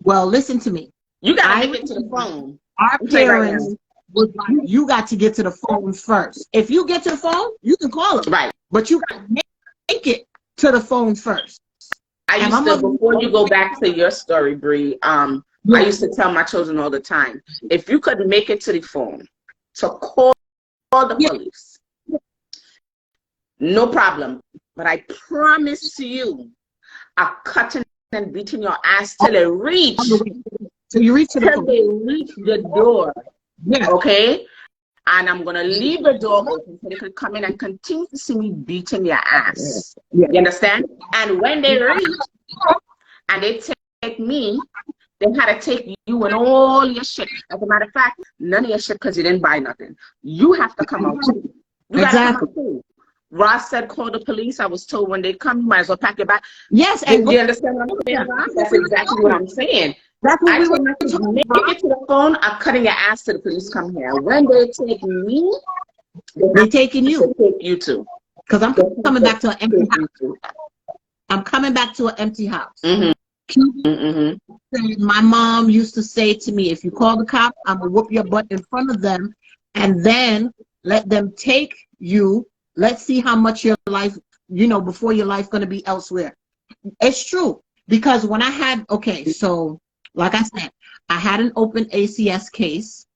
Well, listen to me. You got to make it to the phone. Our parents was like, you got to get to the phone first. If you get to the phone, you can call them. Right. But you got to make it to the phone first. I used to, before you go back to your story, Bree, I used to tell my children all the time, if you could make it to the phone to call the police, no problem. But I promise you, I'm cutting and beating your ass till it reach. Till you reach to the till they reach the door. Yeah. Okay? And I'm going to leave the door open so they can come in and continue to see me beating your ass. You understand? And when they reach and they take me, they had to take you and all your shit. As a matter of fact, none of your shit because you didn't buy nothing. You have to come out too. You got to come out too. Ross said, call the police. I was told when they come, you might as well pack your bag. Yes, and do you understand what I'm saying? That's exactly what I'm saying. That's what I told make it to the phone. I'm cutting your ass to the police come here. When they take me, they're taking you. Take you too. Because I'm coming back to an empty house. I'm coming back to an empty house. My mom used to say to me, if you call the cops, I'm going to whoop your butt in front of them and then let them take you. Let's see how much your life, you know, before your life going to be elsewhere. It's true. Because when I had, so like I said, I had an open ACS case.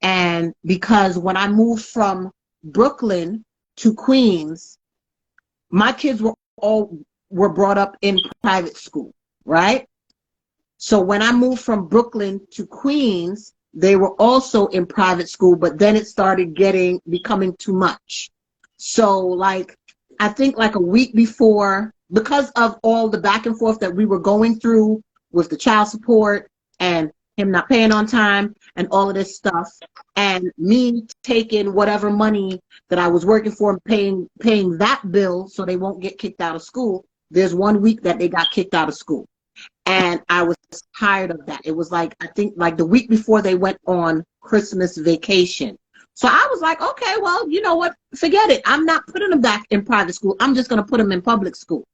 And because when I moved from Brooklyn to Queens, my kids were brought up in private school, right? So when I moved from Brooklyn to Queens, they were also in private school, but then it started becoming too much. So like, I think like a week before, because of all the back and forth that we were going through with the child support and him not paying on time and all of this stuff, and me taking whatever money that I was working for and paying that bill so they won't get kicked out of school, there's 1 week that they got kicked out of school. And I was tired of that. It was like, I think like the week before they went on Christmas vacation. So I was like, okay, well, you know what? Forget it. I'm not putting them back in private school. I'm just going to put them in public school.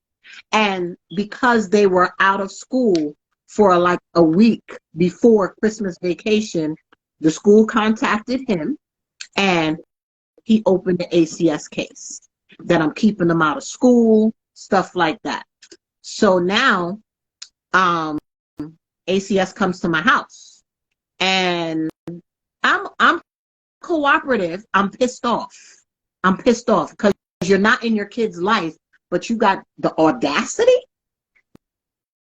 And because they were out of school for like a week before Christmas vacation, the school contacted him and he opened the ACS case that I'm keeping them out of school, stuff like that. So now ACS comes to my house and I'm cooperative. I'm pissed off. I'm pissed off because you're not in your kid's life, but you got the audacity,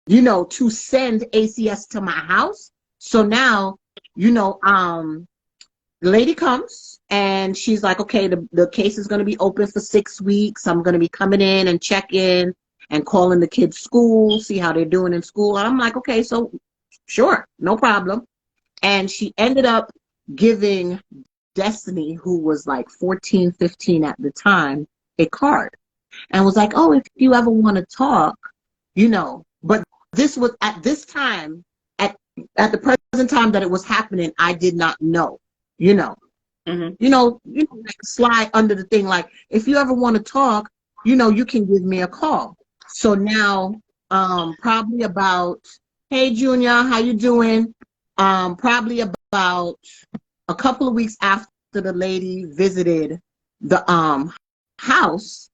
you know, to send ACS to my house. So now, you know, the lady comes and she's like, okay, the case is going to be open for 6 weeks. I'm going to be coming in and check in and calling the kids' school, see how they're doing in school. And I'm like, okay, so sure, no problem. And she ended up giving Destiny, who was like 14, 15 at the time, a card and was like, oh, if you ever want to talk, you know. But this was at this time, at the present time that it was happening, I did not know, you know. You know, like slide under the thing, like, if you ever want to talk, you know, you can give me a call. So now, probably about, hey, Junior, how you doing? Probably about a couple of weeks after the lady visited the house,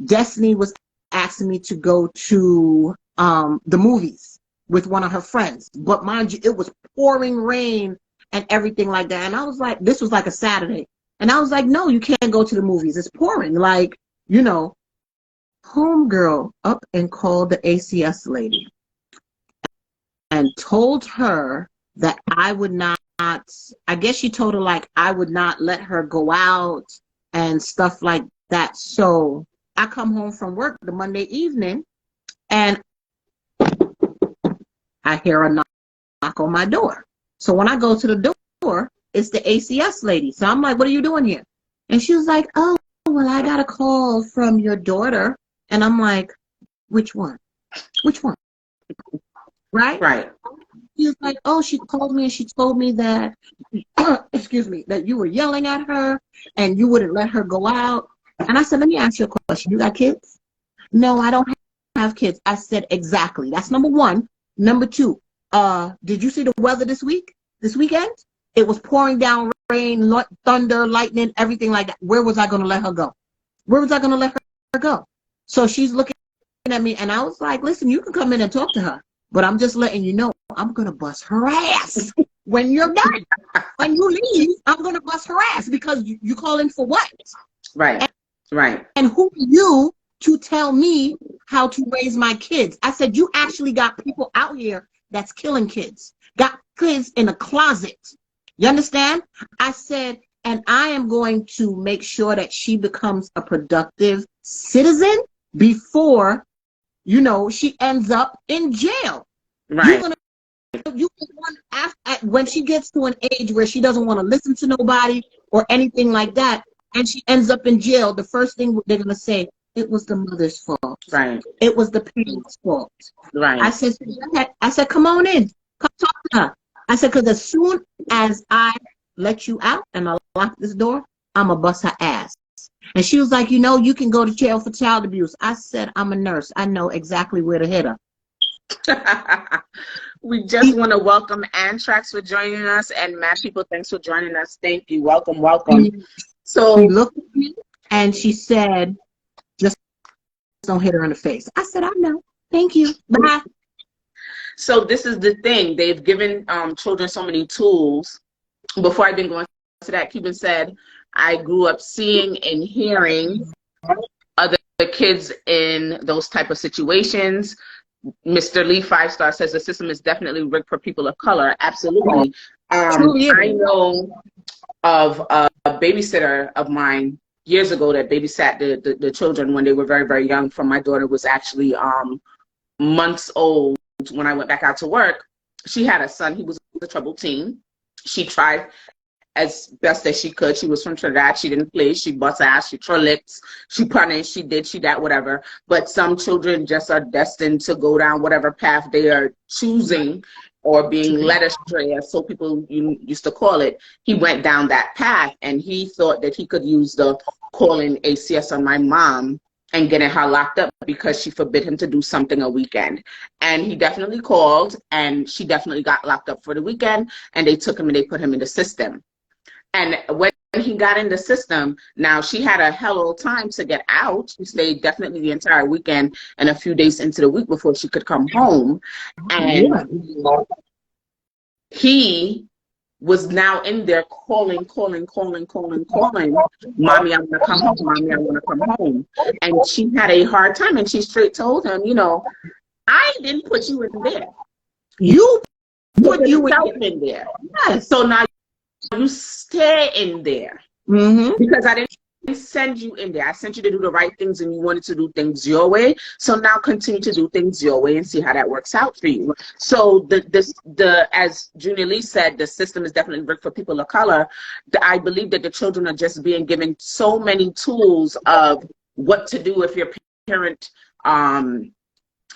Destiny was asking me to go to the movies with one of her friends. But mind you, it was pouring rain and everything like that. And I was like, this was like a Saturday. And I was like, no, you can't go to the movies. It's pouring. Like, you know, homegirl up and called the ACS lady and told her that I would not, I guess she told her like I would not let her go out and stuff like that. So I come home from work the Monday evening and I hear a knock on my door. So when I go to the door, it's the ACS lady. So I'm like, what are you doing here? And she was like, oh, well, I got a call from your daughter. And I'm like, which one? Which one? Right? Right. She was like, oh, she called me and she told me that excuse me, that you were yelling at her and you wouldn't let her go out. And I said, let me ask you a question. You got kids? No, I don't have kids. I said, exactly. That's number one. Number two, did you see the weather this weekend? It was pouring down rain, thunder, lightning, everything like that. Where was I going to let her go? Where was I going to let her go? So she's looking at me, and I was like, listen, you can come in and talk to her, but I'm just letting you know, I'm going to bust her ass. When you're done, when you leave, I'm going to bust her ass because you calling for what? Right, right. And who are you to tell me how to raise my kids? I said, you actually got people out here that's killing kids, got kids in a closet. You understand? I said, and I am going to make sure that she becomes a productive citizen before, you know, she ends up in jail. Right. When she gets to an age where she doesn't want to listen to nobody or anything like that, and she ends up in jail, the first thing they're going to say, it was the mother's fault. Right. It was the parents' fault. Right. I said, come on in. Come talk to her. I said, because as soon as I let you out and I lock this door, I'm going to bust her ass. And she was like, you know, you can go to jail for child abuse. I said, I'm a nurse. I know exactly where to hit her. We just want to welcome Antrax for joining us, and Matt People, thanks for joining us. Thank you. Welcome, welcome. So she looked at me and she said, just don't hit her in the face. I said, I know. Thank you. Bye. So this is the thing. They've given children so many tools. Before I didn't go into that, Cuban said, I grew up seeing and hearing other kids in those type of situations. Mr. Lee 5-star says the system is definitely rigged for people of color. Absolutely. I know of a babysitter of mine years ago that babysat the children when they were very, very young. From my daughter was actually months old when I went back out to work. She had a son. He was a troubled teen. She tried as best as she could. She was from Trinidad. She didn't play. She bust ass. She threw lips. She punished. She did. She that. Whatever. But some children just are destined to go down whatever path they are choosing or being led astray, as so people used to call it. He went down that path, and he thought that he could use the calling ACS on my mom and getting her locked up because she forbid him to do something a weekend. And he definitely called, and she definitely got locked up for the weekend, and they took him and they put him in the system. And when he got in the system, now she had a hell of a time to get out. She stayed definitely the entire weekend and a few days into the week before she could come home. And he was now in there calling, mommy, I want to come home, mommy, I want to come home. And she had a hard time, and she straight told him, you know, I didn't put you in there. You put yourself in there. Yes. So now you stay in there. Because I didn't send you in there. I sent you to do the right things, and you wanted to do things your way. So now continue to do things your way and see how that works out for you. So as Junior Lee said, the system is definitely rigged for people of color. I believe that the children are just being given so many tools of what to do if your parent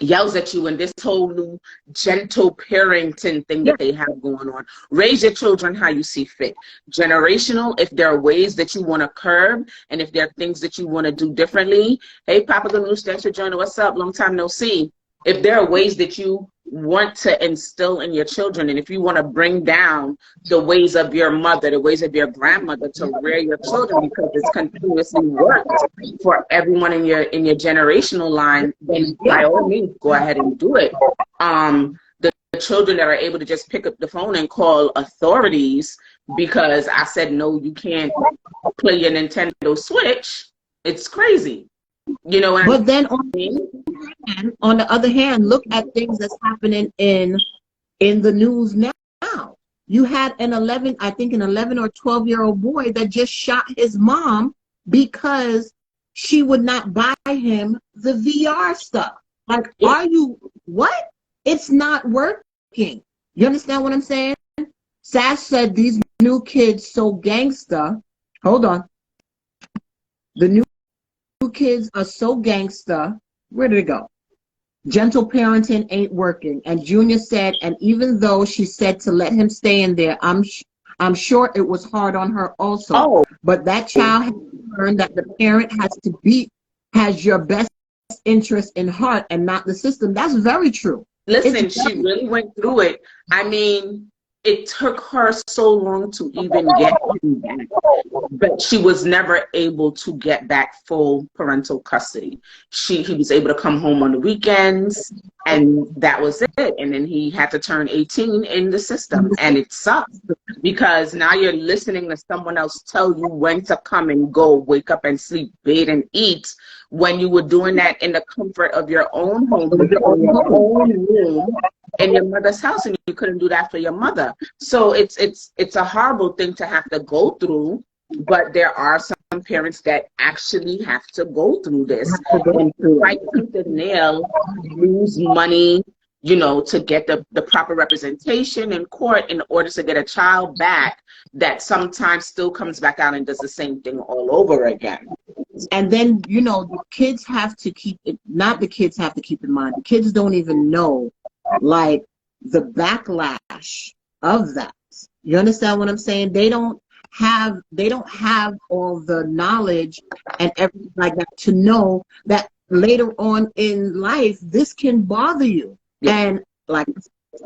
yells at you, and this whole new gentle parenting thing that they have going on. Raise your children how you see fit. Generational, if there are ways that you want to curb, and if there are things that you want to do differently. Hey, Papa Ganoush, thanks for joining. What's up? Long time no see. If there are ways that you want to instill in your children, and if you want to bring down the ways of your mother, the ways of your grandmother to rear your children, because it's continuously worked for everyone in your generational line, then by all means go ahead and do it. The children that are able to just pick up the phone and call authorities because I said no, you can't play your Nintendo Switch, it's crazy. You know what but then on the other hand, look at things that's happening in the news now. You had an 11 or 12-year-old boy that just shot his mom because she would not buy him the VR stuff. Like, are you what? It's not working. You understand what I'm saying? Sash said these new kids so gangsta. Hold on. The new kids are so gangsta. Where did it go? Gentle parenting ain't working. And Junior said, and even though she said to let him stay in there, I'm sure it was hard on her also. Oh, But that child has to learn that the parent has your best interest in heart and not the system. That's very true. listen, she really went through it. I mean, it took her so long to even get him back, but she was never able to get back full parental custody. He was able to come home on the weekends, and that was it. And then he had to turn 18 in the system, and it sucks because now you're listening to someone else tell you when to come and go, wake up and sleep, bathe and eat, when you were doing that in the comfort of your own home, in your own room, in your mother's house, and you couldn't do that for your mother. So it's a horrible thing to have to go through, but there are some parents that actually have to go through this and fight tooth and nail, lose money, you know, to get the proper representation in court in order to get a child back that sometimes still comes back out and does the same thing all over again. And then, you know, the kids have to keep it, not the kids have to keep in mind, the kids don't even know, like, the backlash of that. You understand what I'm saying? They don't have all the knowledge and everything like that to know that later on in life, this can bother you. Yeah. And like I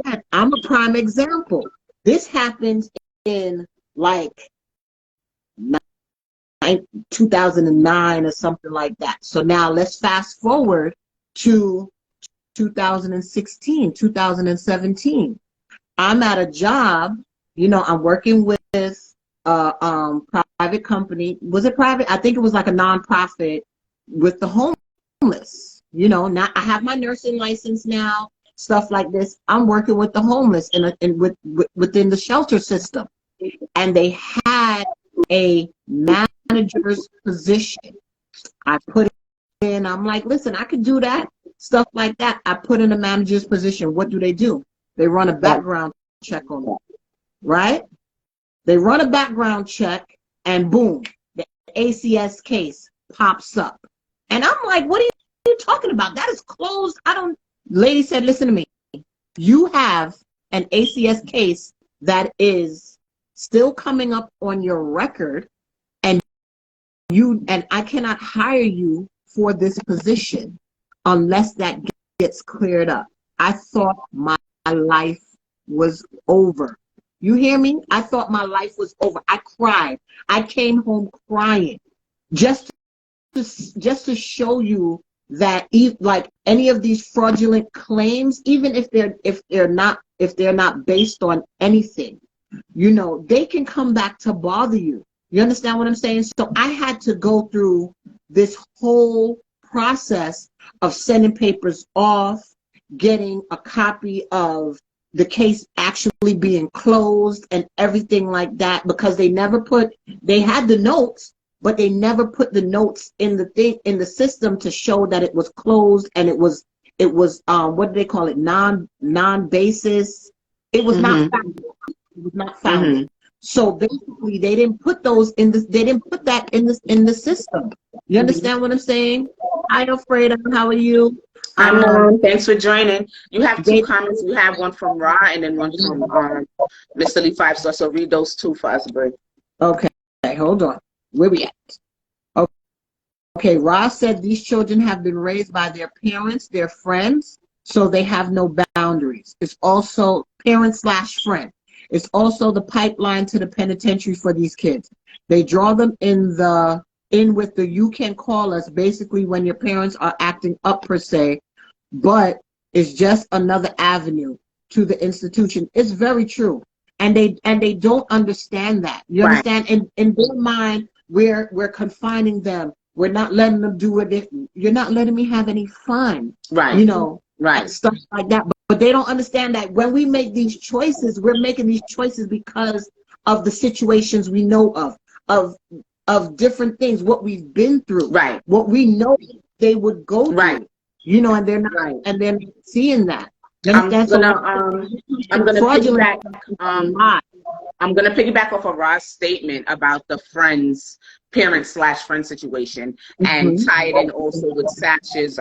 said, I'm a prime example. This happened in like 2009 or something like that. So now let's fast forward to 2016, 2017. I'm at a job, you know, I'm working with a private company. Was it private? I think it was like a nonprofit with the homeless. You know, now I have my nursing license now, stuff like this. I'm working with the homeless within the shelter system. And they had a manager's position. I put it in, I'm like, listen, I could do that, stuff like that. I put in a manager's position. What do? They run a background check on that, right? They run a background check, and boom, the ACS case pops up. And I'm like, what are you talking about? That is closed. Lady said, listen to me. You have an ACS case that is still coming up on your record, and I cannot hire you for this position unless that gets cleared up. I thought my life was over. You hear me? I thought my life was over. I cried. I came home crying just to show you that like any of these fraudulent claims, even if they're not based on anything, you know, they can come back to bother you. You understand what I'm saying? So I had to go through this whole process of sending papers off, getting a copy of the case actually being closed and everything like that, because they had the notes, but they never put the notes in the system to show that it was closed, and it was what do they call it, non-basis. It was not found. It was not found. Mm-hmm. So basically, they didn't put that in the system. You understand what I'm saying? Hi, Alfredo. How are you? Thanks for joining. You have two comments. We have one from Ra and then one from Mr. Lee Five Star. So read those two for us, Bert. Okay, hold on. Where we at? Okay, Ra said these children have been raised by their parents, their friends, so they have no boundaries. It's also parent/friend. It's also the pipeline to the penitentiary for these kids. They draw them in with the "you can call us" basically when your parents are acting up per se, but it's just another avenue to the institution. It's very true. And they don't understand that. You understand? In their mind, we're confining them. We're not letting them do it. You're not letting me have any fun. Right. You know, right. Stuff like that. But they don't understand that when we make these choices, we're making these choices because of the situations we know of different things, what we've been through, right? What we know they would go through, right? You know, and they're not, right. And they're not seeing that. I'm gonna piggyback off of Ra's statement about the parent/friend situation, and tie it in also with Satch's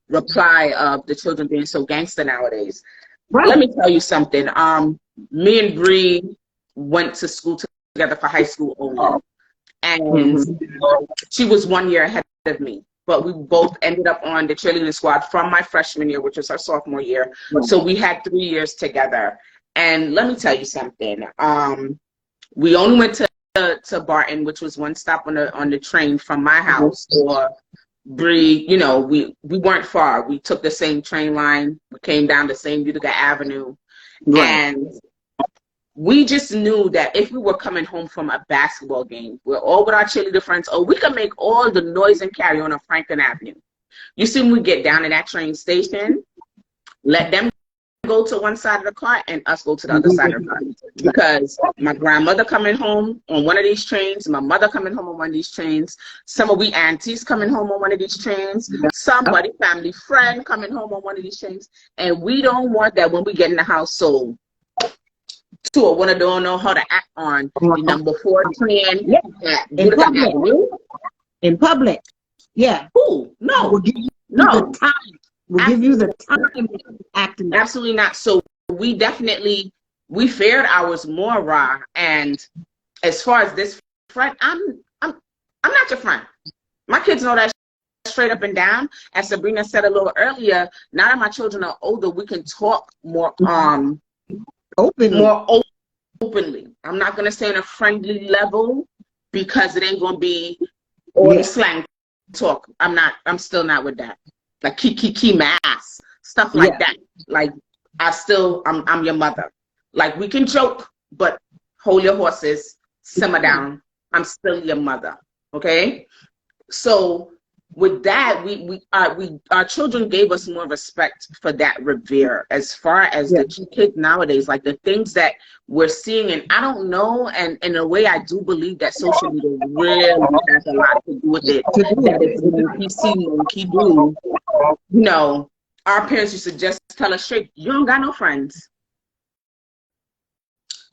reply of the children being so gangster nowadays. Right. Let me tell you something. Me and Bree went to school together for high school only. And she was 1 year ahead of me. But we both ended up on the cheerleading squad from my freshman year, which was our sophomore year. So we had 3 years together. And let me tell you something. We only went to Barton, which was one stop on the train from my house, or Bree. You know, we weren't far. We took the same train line. We came down the same Utica Avenue. And we just knew that if we were coming home from a basketball game, we're all with our cheerleader friends, we could make all the noise and carry on Franklin Avenue. You see, when we get down in that train station, let them go to one side of the car and us go to the other side of the car. Because my grandmother coming home on one of these trains, my mother coming home on one of these trains, some of we aunties coming home on one of these trains, somebody, family friend coming home on one of these trains. And we don't want that when we get in the house. So to one of don't know how to act on the number 4 train in public. Yeah. Ooh, no. We'll give you the time. We'll give you the time acting. Absolutely not. So we fared ours more raw. And as far as this friend, I'm not your friend. My kids know that straight up and down. As Sabrina said a little earlier, now that my children are older, we can talk more openly. I'm not gonna say on a friendly level because it ain't gonna be all the slang talk. I'm still not with that. Like key mass stuff like that. Like I'm your mother. Like we can joke, but hold your horses, simmer down. I'm still your mother. Okay. So with that, our children gave us more respect for that revere. As far as the kids nowadays, like the things that we're seeing, and I don't know, and in a way, I do believe that social media really has a lot to do with it. That it's monkey see, monkey do. You know, our parents used to just tell us straight, "You don't got no friends.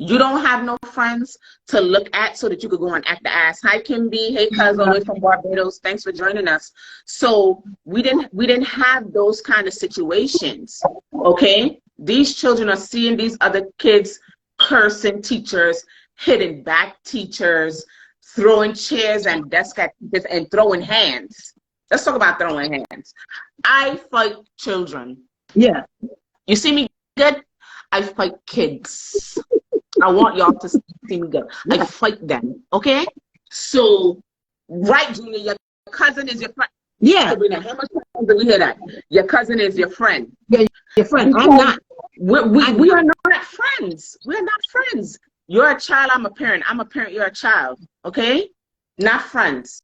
You don't have no friends to look at so that you could go and act the ass." Hi, Kimby. Hey, cuz, all the way from Barbados. Thanks for joining us. So we didn't have those kind of situations. Okay, these children are seeing these other kids cursing teachers, hitting back teachers, throwing chairs and desks at teachers, and throwing hands. Let's talk about throwing hands. I fight children. Yeah. You see me good? I fight kids. I want y'all to see me good. I fight them, okay? So, right, Junior, your cousin is your friend. Yeah. Sabrina, how much times do we hear that? Your cousin is your friend. Yeah, your friend. I'm not. We are not friends. We're not friends. You're a child, I'm a parent. I'm a parent, you're a child, okay? Not friends.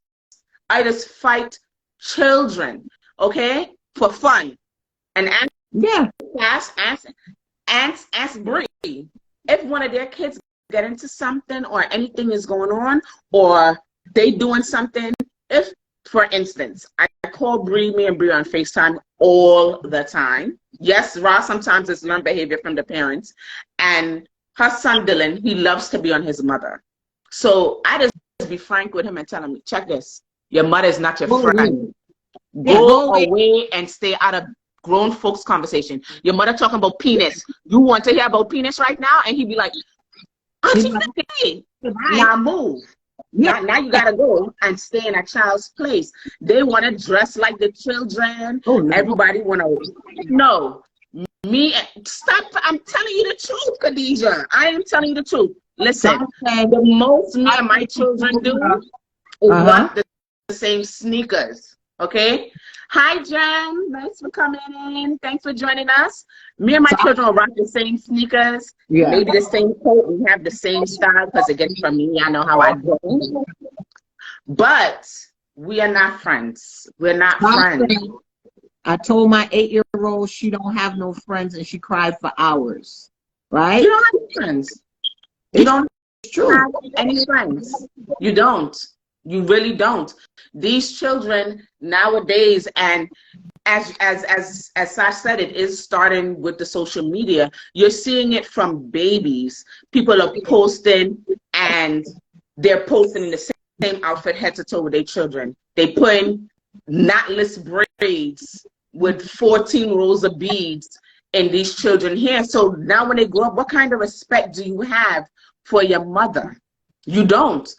I just fight children, okay? For fun. And ask Bree. If one of their kids get into something or anything is going on or they doing something, if, for instance, I call me and Bree on FaceTime all the time. Yes, Ross, sometimes it's learned behavior from the parents. And her son, Dylan, he loves to be on his mother. So I just be frank with him and tell him, check this. Your mother is not your friend. Go away and stay out of grown folks conversation. Your mother talking about penis. You want to hear about penis right now? And he'd be like, Auntie, now move. Yeah. Now you gotta go and stay in a child's place. They want to dress like the children. Oh, no. Everybody want to. Me, stop. I'm telling you the truth, Khadijah. I am telling you the truth. Listen, the most me and my children do is want the same sneakers. Okay. Hi, Jen. Nice for coming in. Thanks for joining us. Me and my children will rock the same sneakers, maybe the same coat. We have the same style because it gets from me. I know how I go. But we are not friends. We're not friends. I told my 8-year-old she don't have no friends, and she cried for hours. Right? You don't have any friends. You don't have any friends. You don't. You really don't. These children nowadays, and as Sash said, it is starting with the social media. You're seeing it from babies. People are posting, and they're posting in the same outfit head to toe with their children. They put in knotless braids with 14 rows of beads in these children here. So now when they grow up, what kind of respect do you have for your mother? You don't.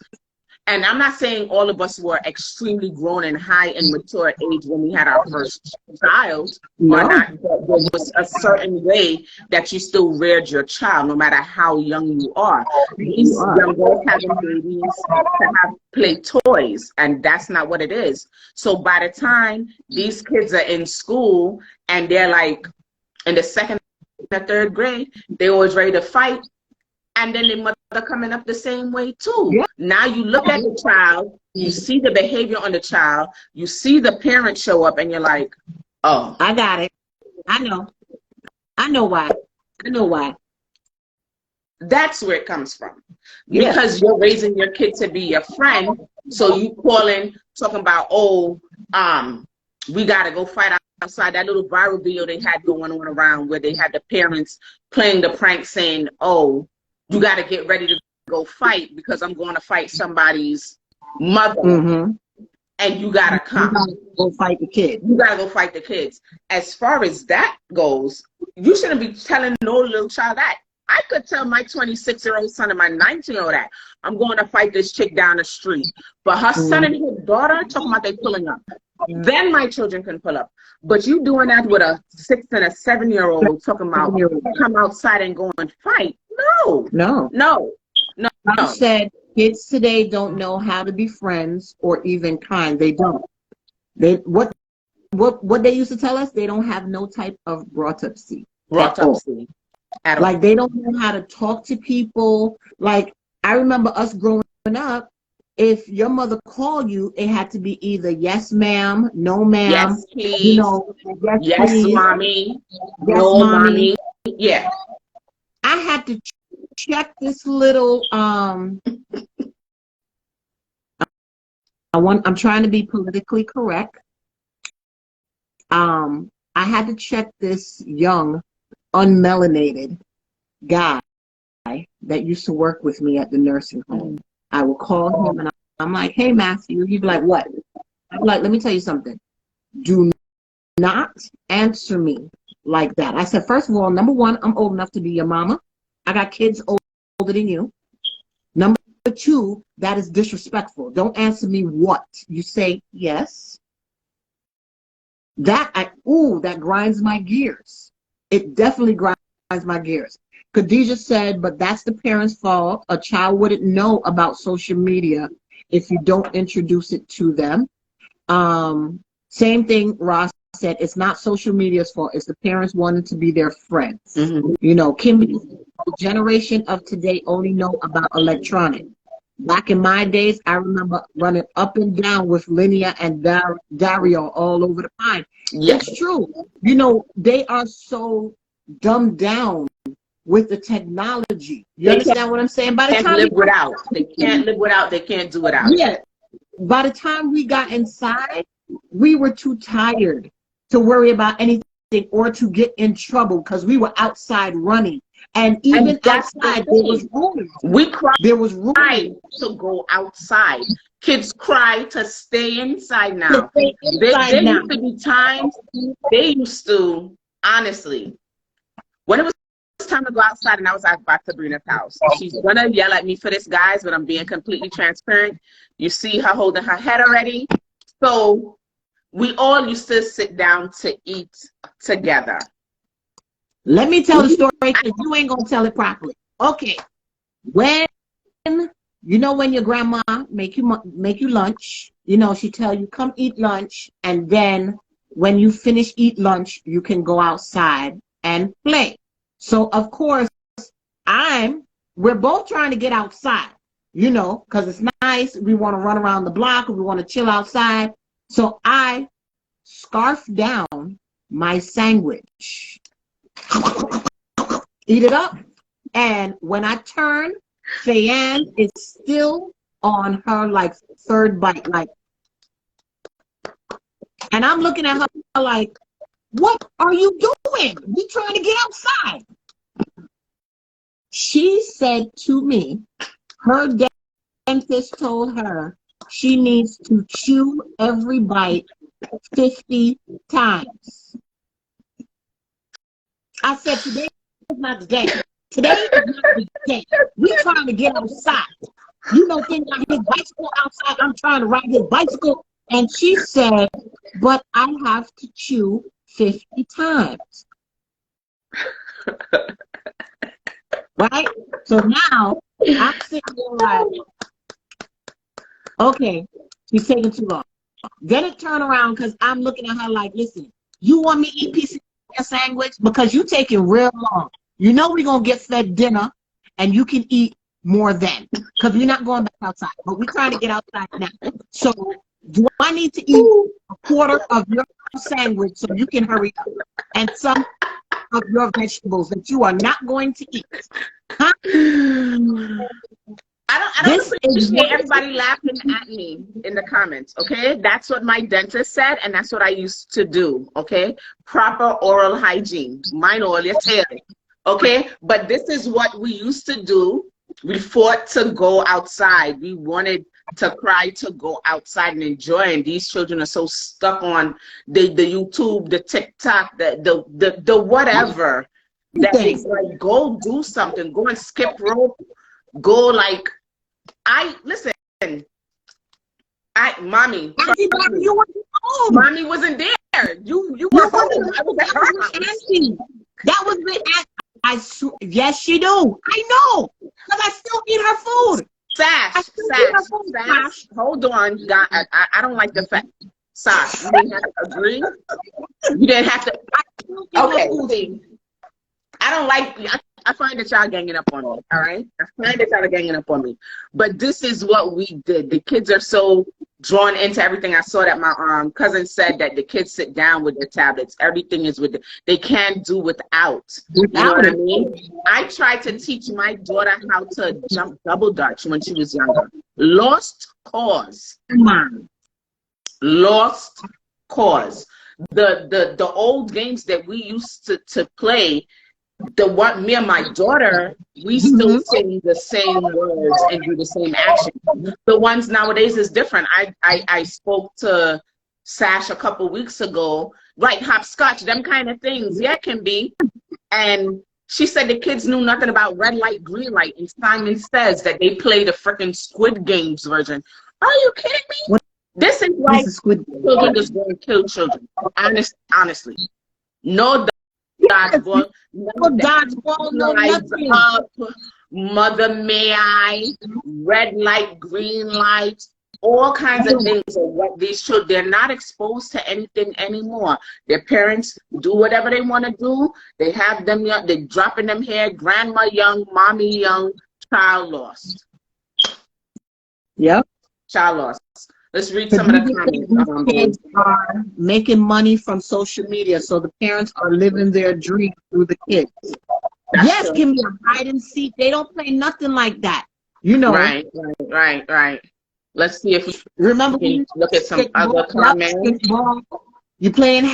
And I'm not saying all of us were extremely grown and high and mature age when we had our first child, or not, but there was a certain way that you still reared your child, no matter how young you are. These young girls having babies to have play toys, and that's not what it is. So by the time these kids are in school and they're like in the second or third grade, they're always ready to fight. And then their mother coming up the same way too. Yeah. Now you look at the child, you see the behavior on the child, you see the parent show up, and you're like, oh. I got it. I know. I know why. I know why. That's where it comes from. Because you're raising your kid to be your friend, so you calling, talking about, oh, we got to go fight outside. That little viral video they had going on around where they had the parents playing the prank saying, oh, you got to get ready to go fight because I'm going to fight somebody's mother. And you got to come. You gotta go fight the kid. You got to go fight the kids. As far as that goes, you shouldn't be telling no little child that. I could tell my 26-year-old son and my 19-year-old that I'm going to fight this chick down the street. But her son and his daughter talking about they pulling up. Then my children can pull up. But you doing that with a 6 and a 7-year-old talking about come outside and go and fight. No. I said kids today don't know how to be friends or even kind. They don't. They what they used to tell us, they don't have no type of brought-up-see. Like they don't know how to talk to people. Like I remember us growing up, if your mother called you, it had to be either yes ma'am, no ma'am, yes please, you know, yes please, mommy, yes no mommy. Yeah. I had to check this little I'm trying to be politically correct. I had to check this young unmelanated guy that used to work with me at the nursing home. I would call him and I'm like, hey Matthew. He'd be like, what? I'm like, let me tell you something. Do not answer me like that. I said, first of all, number one, I'm old enough to be your mama. I got kids older than you. Number two, that is disrespectful. Don't answer me what. You say yes. That grinds my gears. It definitely grinds my gears. Khadijah said, but that's the parents' fault. A child wouldn't know about social media if you don't introduce it to them. Same thing Ross said, it's not social media's fault. It's the parents wanting to be their friends. You know, Kimberly, the generation of today only know about electronic. Back in my days, I remember running up and down with Linnea and Dario all over the pine. Yes. It's true. You know, they are so dumbed down with the technology. You understand what I'm saying? By the time they can't live without. They can't do without. Yeah. By the time we got inside, we were too tired to worry about anything or to get in trouble because we were outside running. And even outside, there was room. We cried. There was room to go outside. Kids cry to stay inside now. There used to be times they used to, honestly, when it was time to go outside and I was at Sabrina's house, she's gonna yell at me for this, guys, but I'm being completely transparent. You see her holding her head already. So we all used to sit down to eat together. Let me tell the story because you ain't gonna tell it properly. Okay, when when your grandma make you lunch, she tell you come eat lunch, and then when you finish eat lunch, you can go outside and play. So of course, we're both trying to get outside, because it's nice. We want to run around the block. We want to chill outside. So I scarf down my sandwich, eat it up, and when I turn, Fayanne is still on her third bite, and I'm looking at her like, what are you doing? We trying to get outside. She said to me, her dentist told her she needs to chew every bite 50 times. I said, today is not the day. Today is not the day. We trying to get outside. You know, things like his bicycle outside. I'm trying to ride his bicycle. And she said, but I have to chew 50 times. Right? So now I'm sitting there like, okay, she's taking too long. Then it turn around because I'm looking at her like, listen, you want me to eat pieces of your sandwich? Because you taking real long. You know we're going to get fed dinner and you can eat more then. Because we're not going back outside. But we're trying to get outside now. So do I need to eat a quarter of your sandwich so you can hurry up? And some of your vegetables that you are not going to eat. Huh? I don't appreciate everybody laughing at me in the comments, okay? That's what my dentist said, and that's what I used to do, okay? Proper oral hygiene. Mine all your tail, okay? But this is what we used to do. We fought to go outside. We wanted to cry to go outside and enjoy, and these children are so stuck on the YouTube, the TikTok, the whatever, that is like, go do something, go and skip rope, go like, mommy wasn't there. You were home. I was at her house. That was the yes, she do. I know, because I still eat her food. Sash, hold on. I don't like the fact. Sash, you didn't have to agree. You didn't have to. Okay. I don't like. I find that y'all ganging up on me. All right. I find that y'all are ganging up on me. But this is what we did. The kids are so drawn into everything. I saw that my cousin said that the kids sit down with the tablets. Everything is with they can't do without. You know what I mean? I tried to teach my daughter how to jump double dutch when she was younger. Lost cause. Lost cause. The old games that we used to play. Me and my daughter, we still sing the same words and do the same action. The ones nowadays is different. I spoke to Sash a couple weeks ago, like hopscotch, them kind of things. Yeah, it can be. And she said the kids knew nothing about red light, green light. And Simon says that they play the freaking Squid Games version. Are you kidding me? This is like children just going to kill children. Honestly. No dodgeball, no nothing. Up, Mother May I, red light, green light, all kinds of things are what these children, they're not exposed to anything anymore. Their parents do whatever they want to do. They have them young, they're dropping them here, grandma young, mommy young, child lost. Yep. Child lost. Let's read some of the comments. Kids are making money from social media, so the parents are living their dream through the kids. Yes, can be a hide and seek. They don't play nothing like that. You know. Right. Let's see if we remember. Look at some other comments. You're playing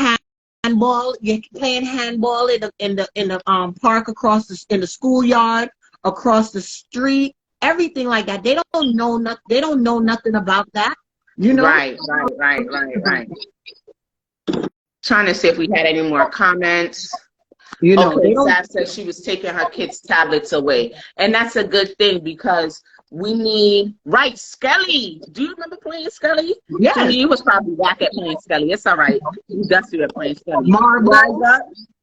handball. You're playing handball in the park across in the schoolyard, across the street, everything like that. They don't know nothing. They don't know nothing about that. You know. Right. Trying to see if we had any more comments. You know, okay, Sash said she was taking her kids' tablets away. And that's a good thing because we need, right, Skelly. Do you remember playing Skelly? Yeah. You was probably back at playing Skelly. It's all right. You dusty at playing Skelly.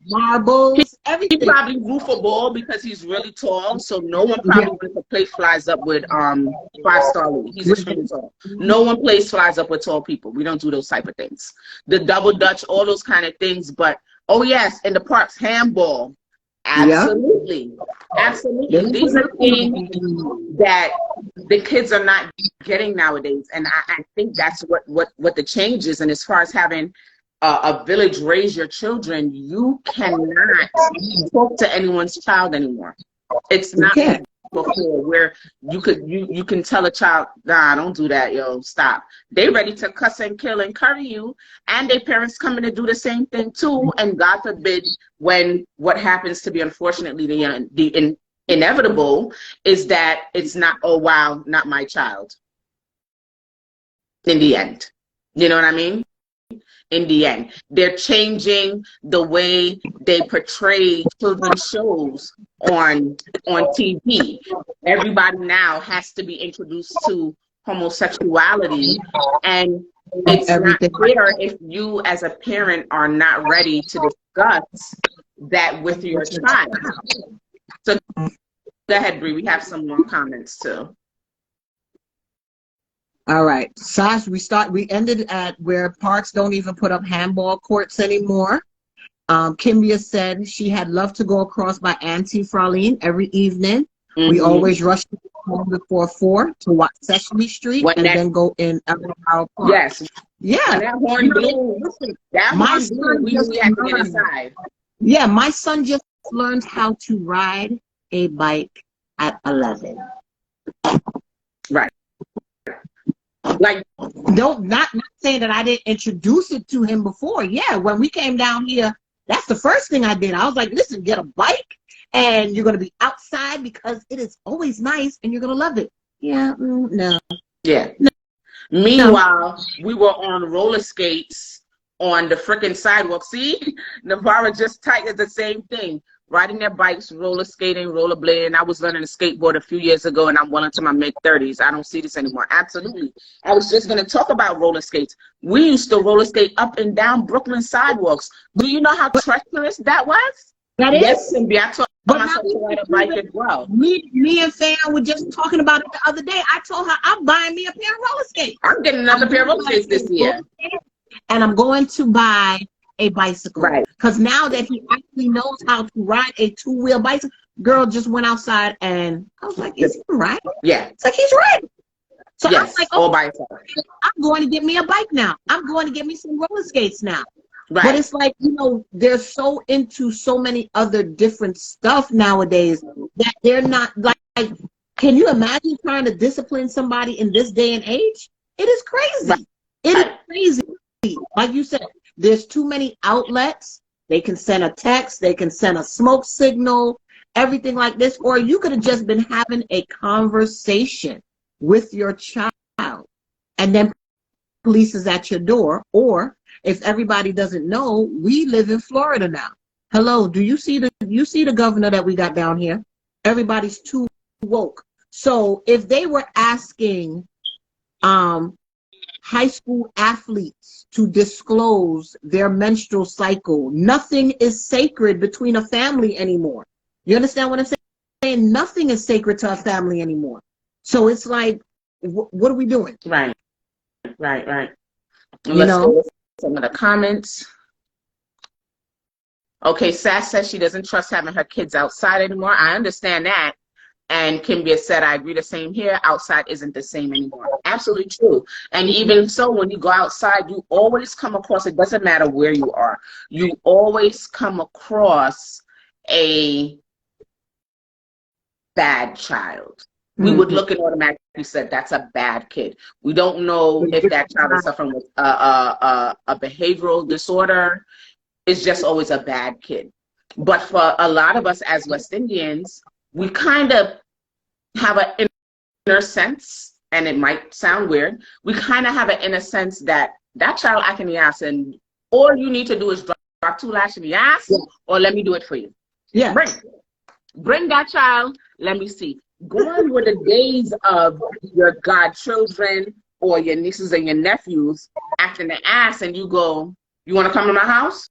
Marbles, everything. He probably roof a ball because he's really tall, so no one probably wants to play flies up with 5-star Louis. He's extremely tall. No one plays flies up with tall people. We don't do those type of things. The double dutch, all those kind of things. But oh yes, in the parks, handball. Absolutely. Absolutely. These are things that the kids are not getting nowadays. And I think that's what the change is. And as far as having a village raise your children, you cannot talk to anyone's child anymore. It's not like before where you can tell a child, nah, don't do that, yo, stop. They ready to cuss and kill and curry you, and their parents coming to do the same thing too. And God forbid, when what happens to be unfortunately the inevitable is that it's not, oh wow, not my child. In the end, you know what I mean? in the end. They're changing the way they portray children's shows on TV. Everybody now has to be introduced to homosexuality, and it's not fair if you as a parent are not ready to discuss that with your child. So go ahead, Bree. We have some more comments too. All right, Sash, we ended at where parks don't even put up handball courts anymore. Kimbia said she had loved to go across by Auntie Fraulein every evening. We always rushed home before 4 to watch Sesame Street then go in Park. Yes. Yeah. And that horn blew. That horn blew. We had to get inside. Yeah, my son just learned how to ride a bike at 11. Right. Like, not saying that I didn't introduce it to him before. Yeah, when we came down here, that's the first thing I did. I was like, listen, get a bike and you're going to be outside because it is always nice and you're going to love it. Yeah, no. Yeah. No. Meanwhile, we were on roller skates on the freaking sidewalk. See, Navarra just typed the same thing. Riding their bikes, roller skating, rollerblading. I was learning to skateboard a few years ago, and I'm well into my mid-30s. I don't see this anymore. Absolutely. I was just going to talk about roller skates. We used to roller skate up and down Brooklyn sidewalks. Do you know how treacherous that was? That is? Yes, Cindy. I taught myself to ride a bike as well. Me and Fan were just talking about it the other day. I told her I'm buying me a pair of roller skates. I'm getting another pair of roller skates this year. And I'm going to buy a bicycle. Right. Because now that he actually knows how to ride a two-wheel bicycle, girl just went outside and I was like, is he right? Yeah. It's like, he's right. So yes, I was like, all by himself. I'm going to get me a bike now. I'm going to get me some roller skates now. Right. But it's like, they're so into so many other different stuff nowadays that they're not like, can you imagine trying to discipline somebody in this day and age? It is crazy. Right. It is crazy. Like you said, there's too many outlets. They can send a text. They can send a smoke signal, everything like this. Or you could have just been having a conversation with your child and then police is at your door. Or if everybody doesn't know, we live in Florida now. Hello, do you see the governor that we got down here? Everybody's too woke. So if they were asking high school athletes to disclose their menstrual cycle, nothing is sacred between a family anymore. You understand what I'm saying? Nothing is sacred to a family anymore. So it's like, what are we doing? Right. Let's go with some of the comments. Okay, Sass says she doesn't trust having her kids outside anymore. I understand that. And Kimbia said, I agree, the same here. Outside isn't the same anymore. Absolutely true. And even so, when you go outside, you always come across, it doesn't matter where you are, you always come across a bad child. We would look and automatically said, that's a bad kid. We don't know if that child is suffering with a behavioral disorder. It's just always a bad kid. But for a lot of us as West Indians, we kind of have an inner sense, and it might sound weird, we kind of have an inner sense that child I can ass, and all you need to do is drop 2 lashes in the ass, or let me do it for you. Yeah. Bring that child, let me see. Going with the days of your godchildren or your nieces and your nephews acting the ass, and you go, you want to come to my house?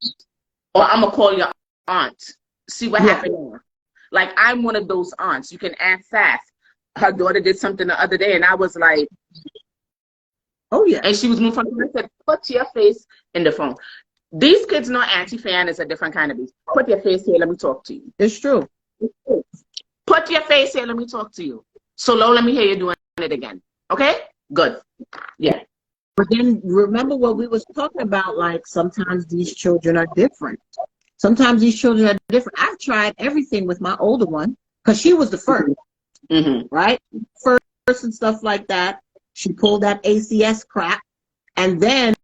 Or I'm going to call your aunt, see what happened there. Like, I'm one of those aunts. You can ask Sass. Her daughter did something the other day, and I was like, oh, yeah. And she was moving from the phone. I said, put your face in the phone. These kids know Auntie Fan is a different kind of beast. Put your face here. Let me talk to you. It's true. Put your face here. Let me talk to you. So, Lo, let me hear you doing it again. Okay? Good. Yeah. But then remember what we was talking about, like sometimes these children are different. Sometimes these children are different. I've tried everything with my older one because she was the first, right? First and stuff like that. She pulled that ACS crap. And then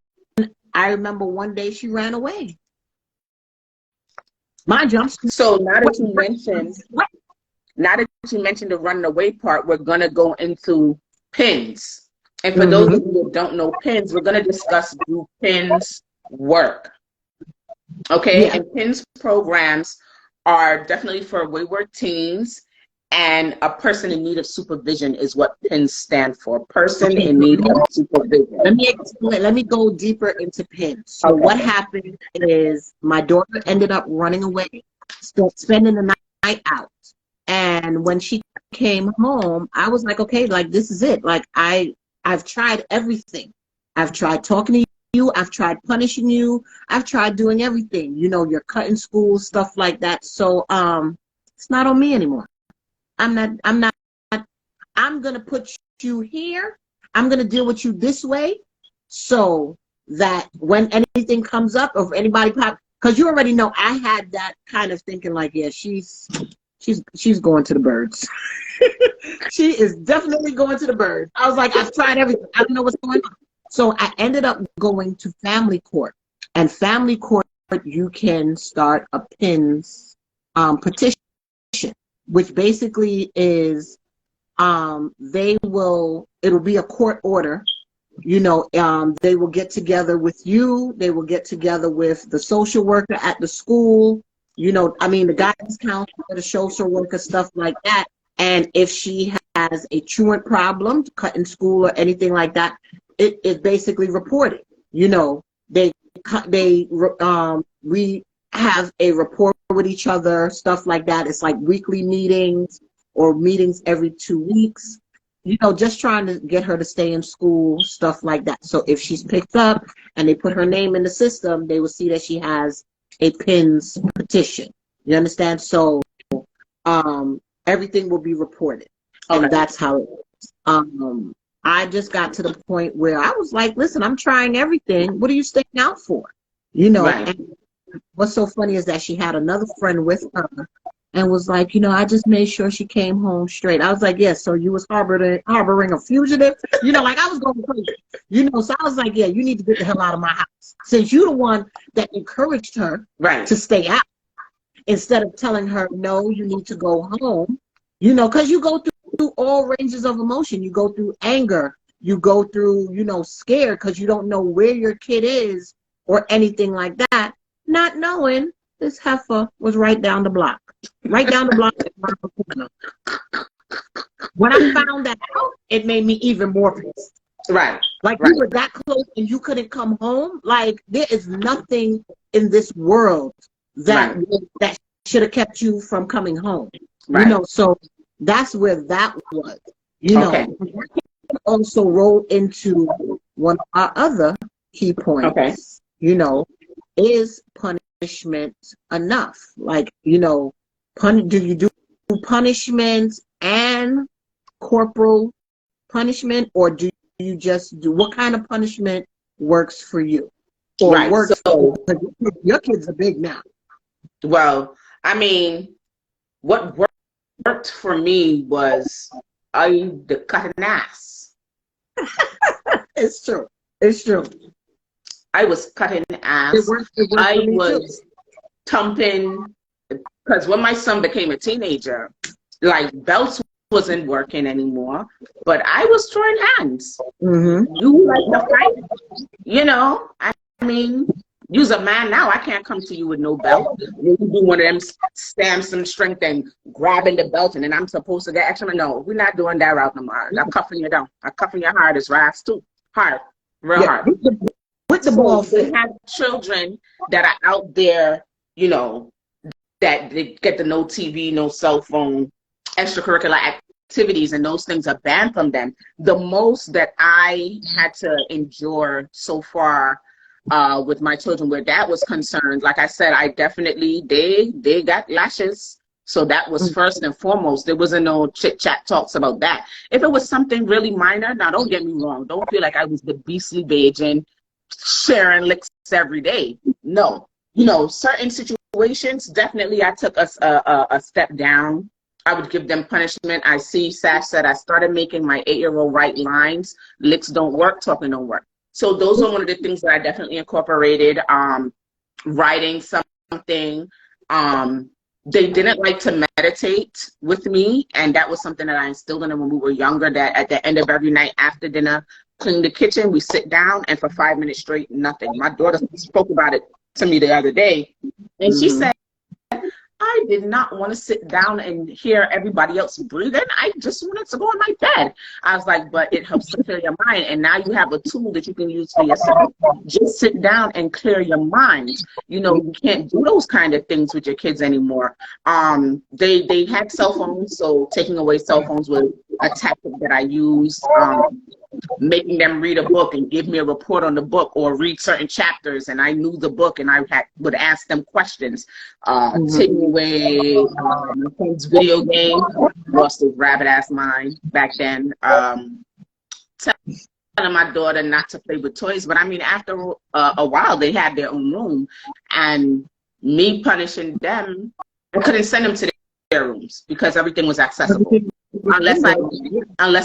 I remember one day she ran away. Mind you, so now that you mentioned the running away part, we're going to go into pins. And for those of you that don't know pins, we're going to discuss do pins work. Okay, Yeah. and PINS programs are definitely for wayward teens, and a person in need of supervision is what PINS stand for. Person Okay. in need of supervision. Let me explain. Let me go deeper into PIN. So what Okay. happened is my daughter ended up running away, spending the night out. And when she came home, I was like, okay, like this is it. Like I've tried everything. I've tried talking to you. I've tried punishing you. I've tried doing everything. You know, you're cutting school, stuff like that. So it's not on me anymore. I'm not I'm gonna put you here. I'm gonna deal with you this way, so that when anything comes up or if anybody pop, because you already know I had that kind of thinking like, yeah, she's going to the birds. She is definitely going to the birds. I was like, I've tried everything. I don't know what's going on. So I ended up going to family court, and family court you can start a PINS petition, which basically is it'll be a court order. You know, they will get together with you. They will get together with the social worker at the school. You know, I mean, the guidance counselor, the social worker, stuff like that. And if she has a truant problem, cut in school or anything like that, it is basically reported. You know, we have a rapport with each other, stuff like that. It's like weekly meetings or meetings every 2 weeks, you know, just trying to get her to stay in school, stuff like that. So if she's picked up and they put her name in the system, they will see that she has a PINS petition. You understand? So everything will be reported. Okay. And that's how it is. I just got to the point where I was like, listen, I'm trying everything. What are you staying out for? You know, Right. and what's so funny is that she had another friend with her and was like, you know, I just made sure she came home straight. I was like, yes, so you was harboring a fugitive? You know, like I was going crazy. You know, so I was like, yeah, you need to get the hell out of my house. Since you're the one that encouraged her Right. to stay out, instead of telling her, no, you need to go home, you know, because you go through all ranges of emotion. You go through anger. You go through, you know, scared because you don't know where your kid is or anything like that, not knowing this heifer was right down the block. Right down the block. When I found that out, it made me even more pissed. Right. Like Right. you were that close and you couldn't come home. Like there is nothing in this world that that should have kept you from coming home. Right. You know, so that's where that was. You know, Okay. also roll into one of our other key points. Okay. You know, is punishment enough? Like, you know, do you do punishment and corporal punishment, or do you just do what kind of punishment works for you? Or Right. works So your kids are big now. well, I mean, what worked for me was the cutting ass. It's true. It's true. I was cutting ass. It worked I for me was too. thumping, because when my son became a teenager, like belts wasn't working anymore, but I was throwing hands. Mm-hmm. You like to fight? You know, I mean, you's a man now. I can't come to you with no belt. You do one of them stand some strength and grabbing the belt, and then I'm supposed to get extra. No, we're not doing that route no more. I'm cuffing you down. I'm cuffing your hard as rats too. Hard, real hard. With the So ball. they have children that are out there, you know, that they get the no TV, no cell phone, extracurricular activities, and those things are banned from them. The most that I had to endure so far with my children where that was concerned, like I said, I definitely, they got lashes. So that was first and foremost. There wasn't no chit-chat talks about that. If it was something really minor, now don't get me wrong. Don't feel like I was the beastly Bajan sharing licks every day. No. You know, certain situations, definitely I took a step down. I would give them punishment. I see Sash said I started making my 8-year-old write lines. Licks don't work, talking don't work. So those are one of the things that I definitely incorporated. Writing something. They didn't like to meditate with me, and that was something that I instilled in them when we were younger, that at the end of every night after dinner, clean the kitchen, we sit down, and for 5 minutes straight, nothing. My daughter spoke about it to me the other day, and she said, I did not want to sit down and hear everybody else breathing. I just wanted to go in my bed. I was like, but it helps to clear your mind. And now you have a tool that you can use for yourself. Just sit down and clear your mind. You know, you can't do those kind of things with your kids anymore. They had cell phones, so taking away cell phones was a tactic that I used. Making them read a book and give me a report on the book, or read certain chapters, and I knew the book, and I would ask them questions. Taking away my friend's video game, lost his rabbit ass mind back then. Telling my daughter not to play with toys, but I mean, after a while, they had their own room, and me punishing them, I couldn't send them to their rooms because everything was accessible. Unless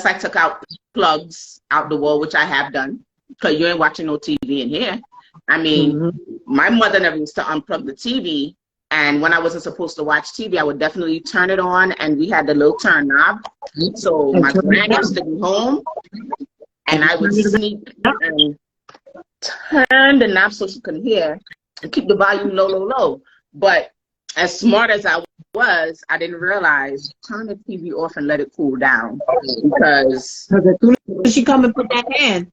I took out plugs out the wall, which I have done, because you ain't watching no TV in here. I mean, my mother never used to unplug the TV, and when I wasn't supposed to watch TV, I would definitely turn it on, and we had the little turn knob. So my grand used to be home, and I would sneak and turn the knob so she couldn't hear, and keep the volume low, low, low. But as smart as I was, I didn't realize turn the TV off and let it cool down, because as soon as she come and put that hand,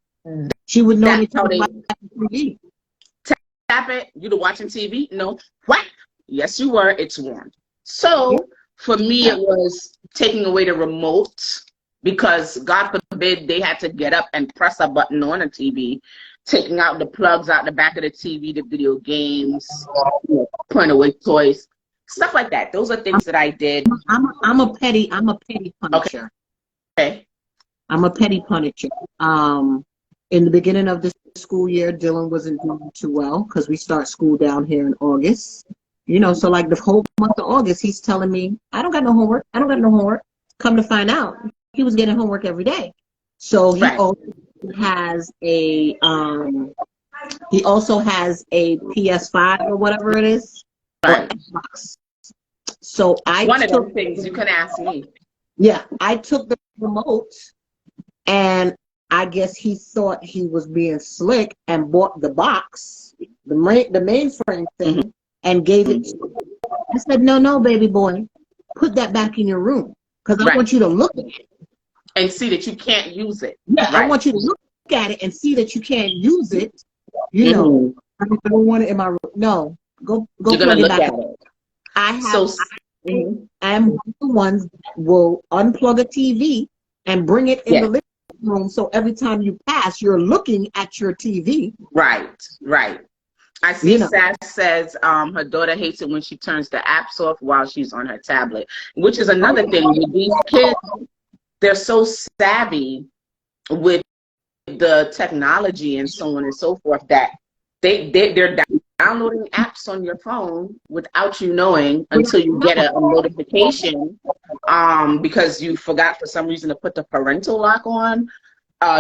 she would know that's how they TV. Tap it. You were watching TV? No. What? Yes, you were. It's warm. So for me, it was taking away the remote, because God forbid they had to get up and press a button on a TV. Taking out the plugs out the back of the TV, the video games, putting away toys, stuff like that. Those are things that I did. I'm a petty punisher. Okay. I'm a petty punisher. In the beginning of the school year, Dylan wasn't doing too well because we start school down here in August. You know, so like the whole month of August, he's telling me, I don't got no homework. I don't got no homework. Come to find out, he was getting homework every day. So he also has a PS5 or whatever it is, or Xbox. So one of those things you can ask me. Yeah, I took the remote, and I guess he thought he was being slick and bought the box, the mainframe thing, and gave it to me. I said, no, baby boy, put that back in your room, because I want you to look at it and see that you can't use it. Yeah, I want you to look at it and see that you can't use it. You know, I don't want it in my room. No, go plug it back. I am one of the ones that will unplug a TV and bring it in the living room, so every time you pass, you're looking at your TV. Right. I see Sass says her daughter hates it when she turns the apps off while she's on her tablet, which is another thing with these kids. They're so savvy with the technology and so on and so forth that they're downloading apps on your phone without you knowing, until you get a notification because you forgot for some reason to put the parental lock on.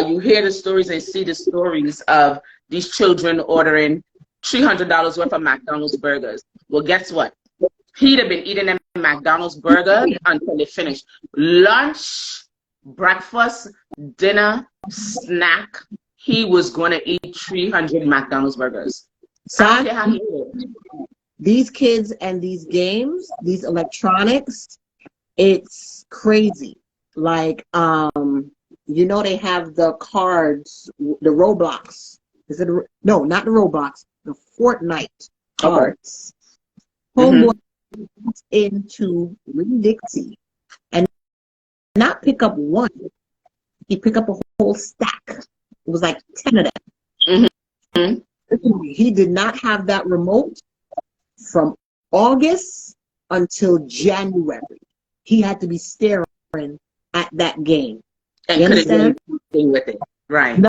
You hear the stories and see the stories of these children ordering $300 worth of McDonald's burgers. Well, guess what? He'd have been eating them McDonald's burger until they finished. Lunch, breakfast, dinner, snack, he was going to eat 300 McDonald's burgers. So I don't care how he is. These kids and these games, these electronics, it's crazy. Like, you know, they have the cards, the Roblox. Is it? No, not the Roblox. The Fortnite cards. Homeboy into Winn-Dixie and not pick up one. He picked up a whole stack. It was like 10 of them. He did not have that remote from August until January. He had to be staring at that game. And couldn't do anything with it. Right.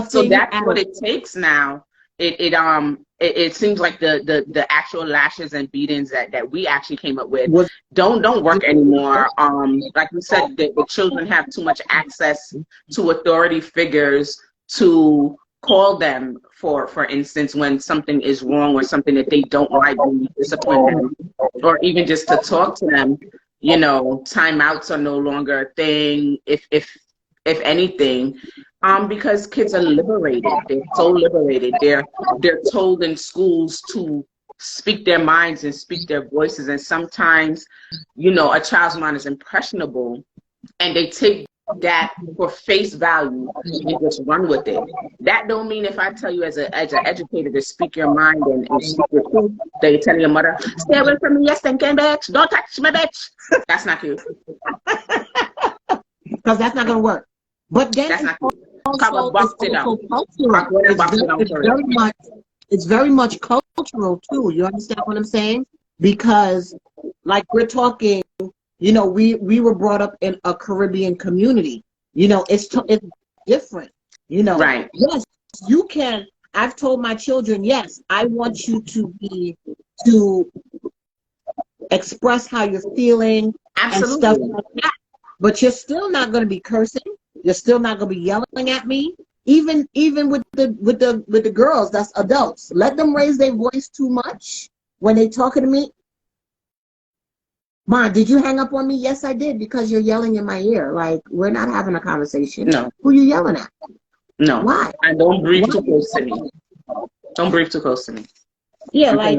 So that's what it takes now. It seems like the actual lashes and beatings that we actually came up with don't work anymore. Like we said, the children have too much access to authority figures to call them for instance, when something is wrong or something that they don't like, when you discipline them, or even just to talk to them. You know, timeouts are no longer a thing. If if anything, because kids are liberated. They're so liberated. They're told in schools to speak their minds and speak their voices. And sometimes, you know, a child's mind is impressionable, and they take that for face value and just run with it. That don't mean if I tell you as an educator to speak your mind and speak your truth, that you tell your mother, stay away from me, yes, thinking bitch, don't touch my bitch. That's not cute. Because that's not going to work. But then that's not cute. It's very much cultural too. You understand what I'm saying? Because like we're talking, you know, we were brought up in a Caribbean community. You know, it's different. You know, right? Yes, you can. I've told my children, yes, I want you to express how you're feeling. Absolutely. And stuff like that. But you're still not going to be cursing. You're still not going to be yelling at me. Even with the girls, that's adults. Let them raise their voice too much when they talking to me. Ma, did you hang up on me? Yes, I did, because you're yelling in my ear. Like, we're not having a conversation. No. Who you yelling at? No. Why? And don't breathe too close to me. Don't breathe too close to me. Yeah, like,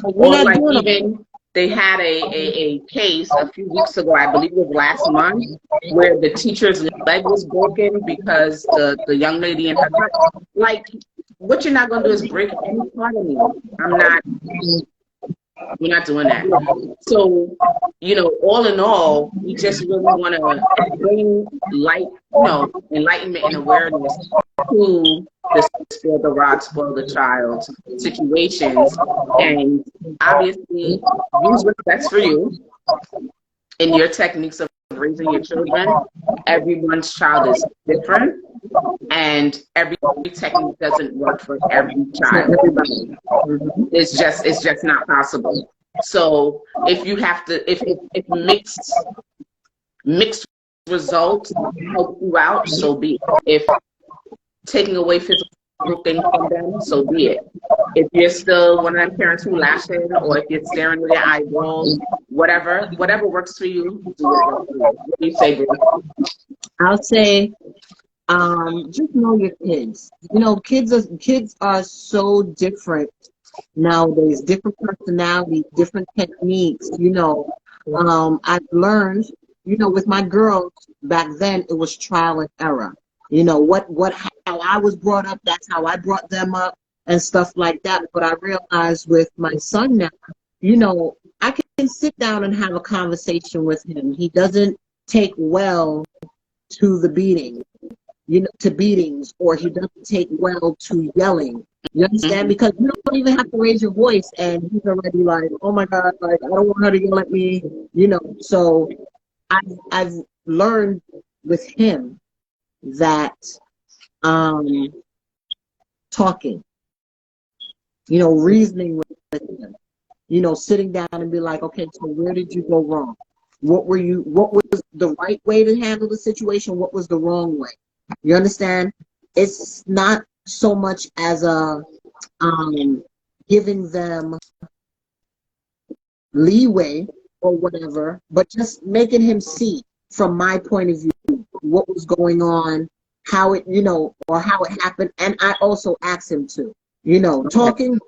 or like even they had a case a few weeks ago, I believe it was last month, where the teacher's leg was broken because the young lady in her class, like, what you're not going to do is break any part of me. We're not doing that. So, you know, all in all, we just really want to bring enlightenment and awareness to the spoil the rod, spoil the child situations, and obviously use what's best for you in your techniques of raising your children. Everyone's child is different, and every technique doesn't work for every child. It's just not possible. So if you have to, if mixed results help you out, so be it. If taking away physical things from them, so be it. If you're still one of them parents who lashing, or if you're staring with your eyeballs, whatever works for you, do what works for you. What do you say, Brat? I'll say, just know your kids. You know, kids are so different nowadays. Different personalities, different techniques. You know, I've learned, you know, with my girls back then, it was trial and error. You know, how I was brought up, that's how I brought them up and stuff like that. But I realized with my son now, you know, I can sit down and have a conversation with him. He doesn't take well to the beating, you know, to beatings, or he doesn't take well to yelling. You understand? Because you don't even have to raise your voice, and he's already like, oh my God, like, I don't want her to yell at me, you know. So I've learned with him that talking, you know, reasoning with him, you know, sitting down and be like, okay, so where did you go wrong? What was the right way to handle the situation? What was the wrong way? You understand? It's not so much as a giving them leeway or whatever, but just making him see from my point of view what was going on, how it, you know, or how it happened. And I also asked him to, you know, talking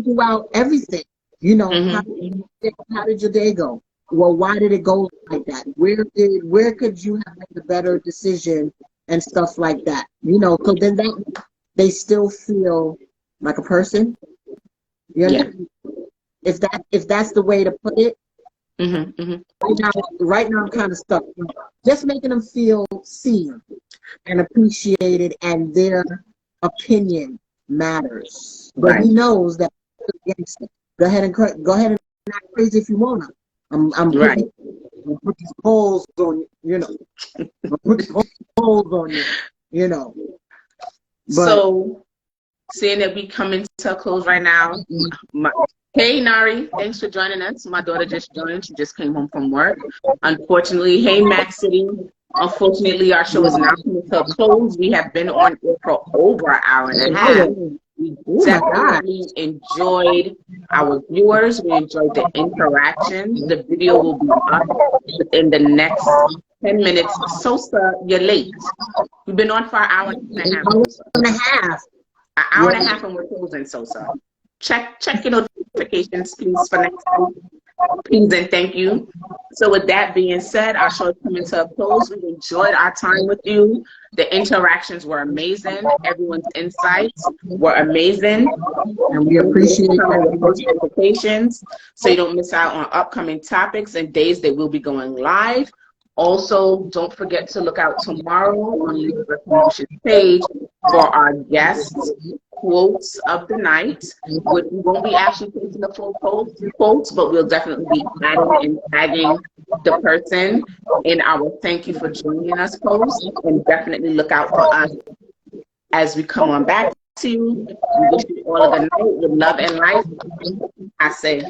throughout everything, you know, how did your day go? Well, why did it go like that? Where could you have made a better decision and stuff like that? You know, so then they still feel like a person. You know? Yeah. If that's the way to put it. Right now I'm kind of stuck. Just making them feel seen and appreciated, and their opinion matters. But he knows that. Go ahead and act crazy if you want to. I'm putting these polls on you, you know. Put polls on you, you know. But, so, seeing that we come into a close right now, hey Nari, thanks for joining us. My daughter just joined. She just came home from work. Unfortunately, hey Mac City. Unfortunately, our show is now coming to a close. We have been on air for over an hour and a half. We definitely enjoyed our viewers. We enjoyed the interaction. The video will be up in the next 10 minutes. Sosa, you're late. You've been on for an hour and a half. Hour and a half. An hour and a half and we're closing, Sosa. Check your notifications, please, for next week. Please and thank you. So with that being said, our show is coming to a close. We enjoyed our time with you. The interactions were amazing. Everyone's insights were amazing. And we appreciate notifications so you don't miss out on upcoming topics and days that we'll be going live. Also, don't forget to look out tomorrow on the promotion page for our guests quotes of the night. We won't be actually posting the full quotes, but we'll definitely be adding and tagging the person in our thank you for joining us post, and definitely look out for us as we come on back to you. We wish you all a good night with love and life. I say.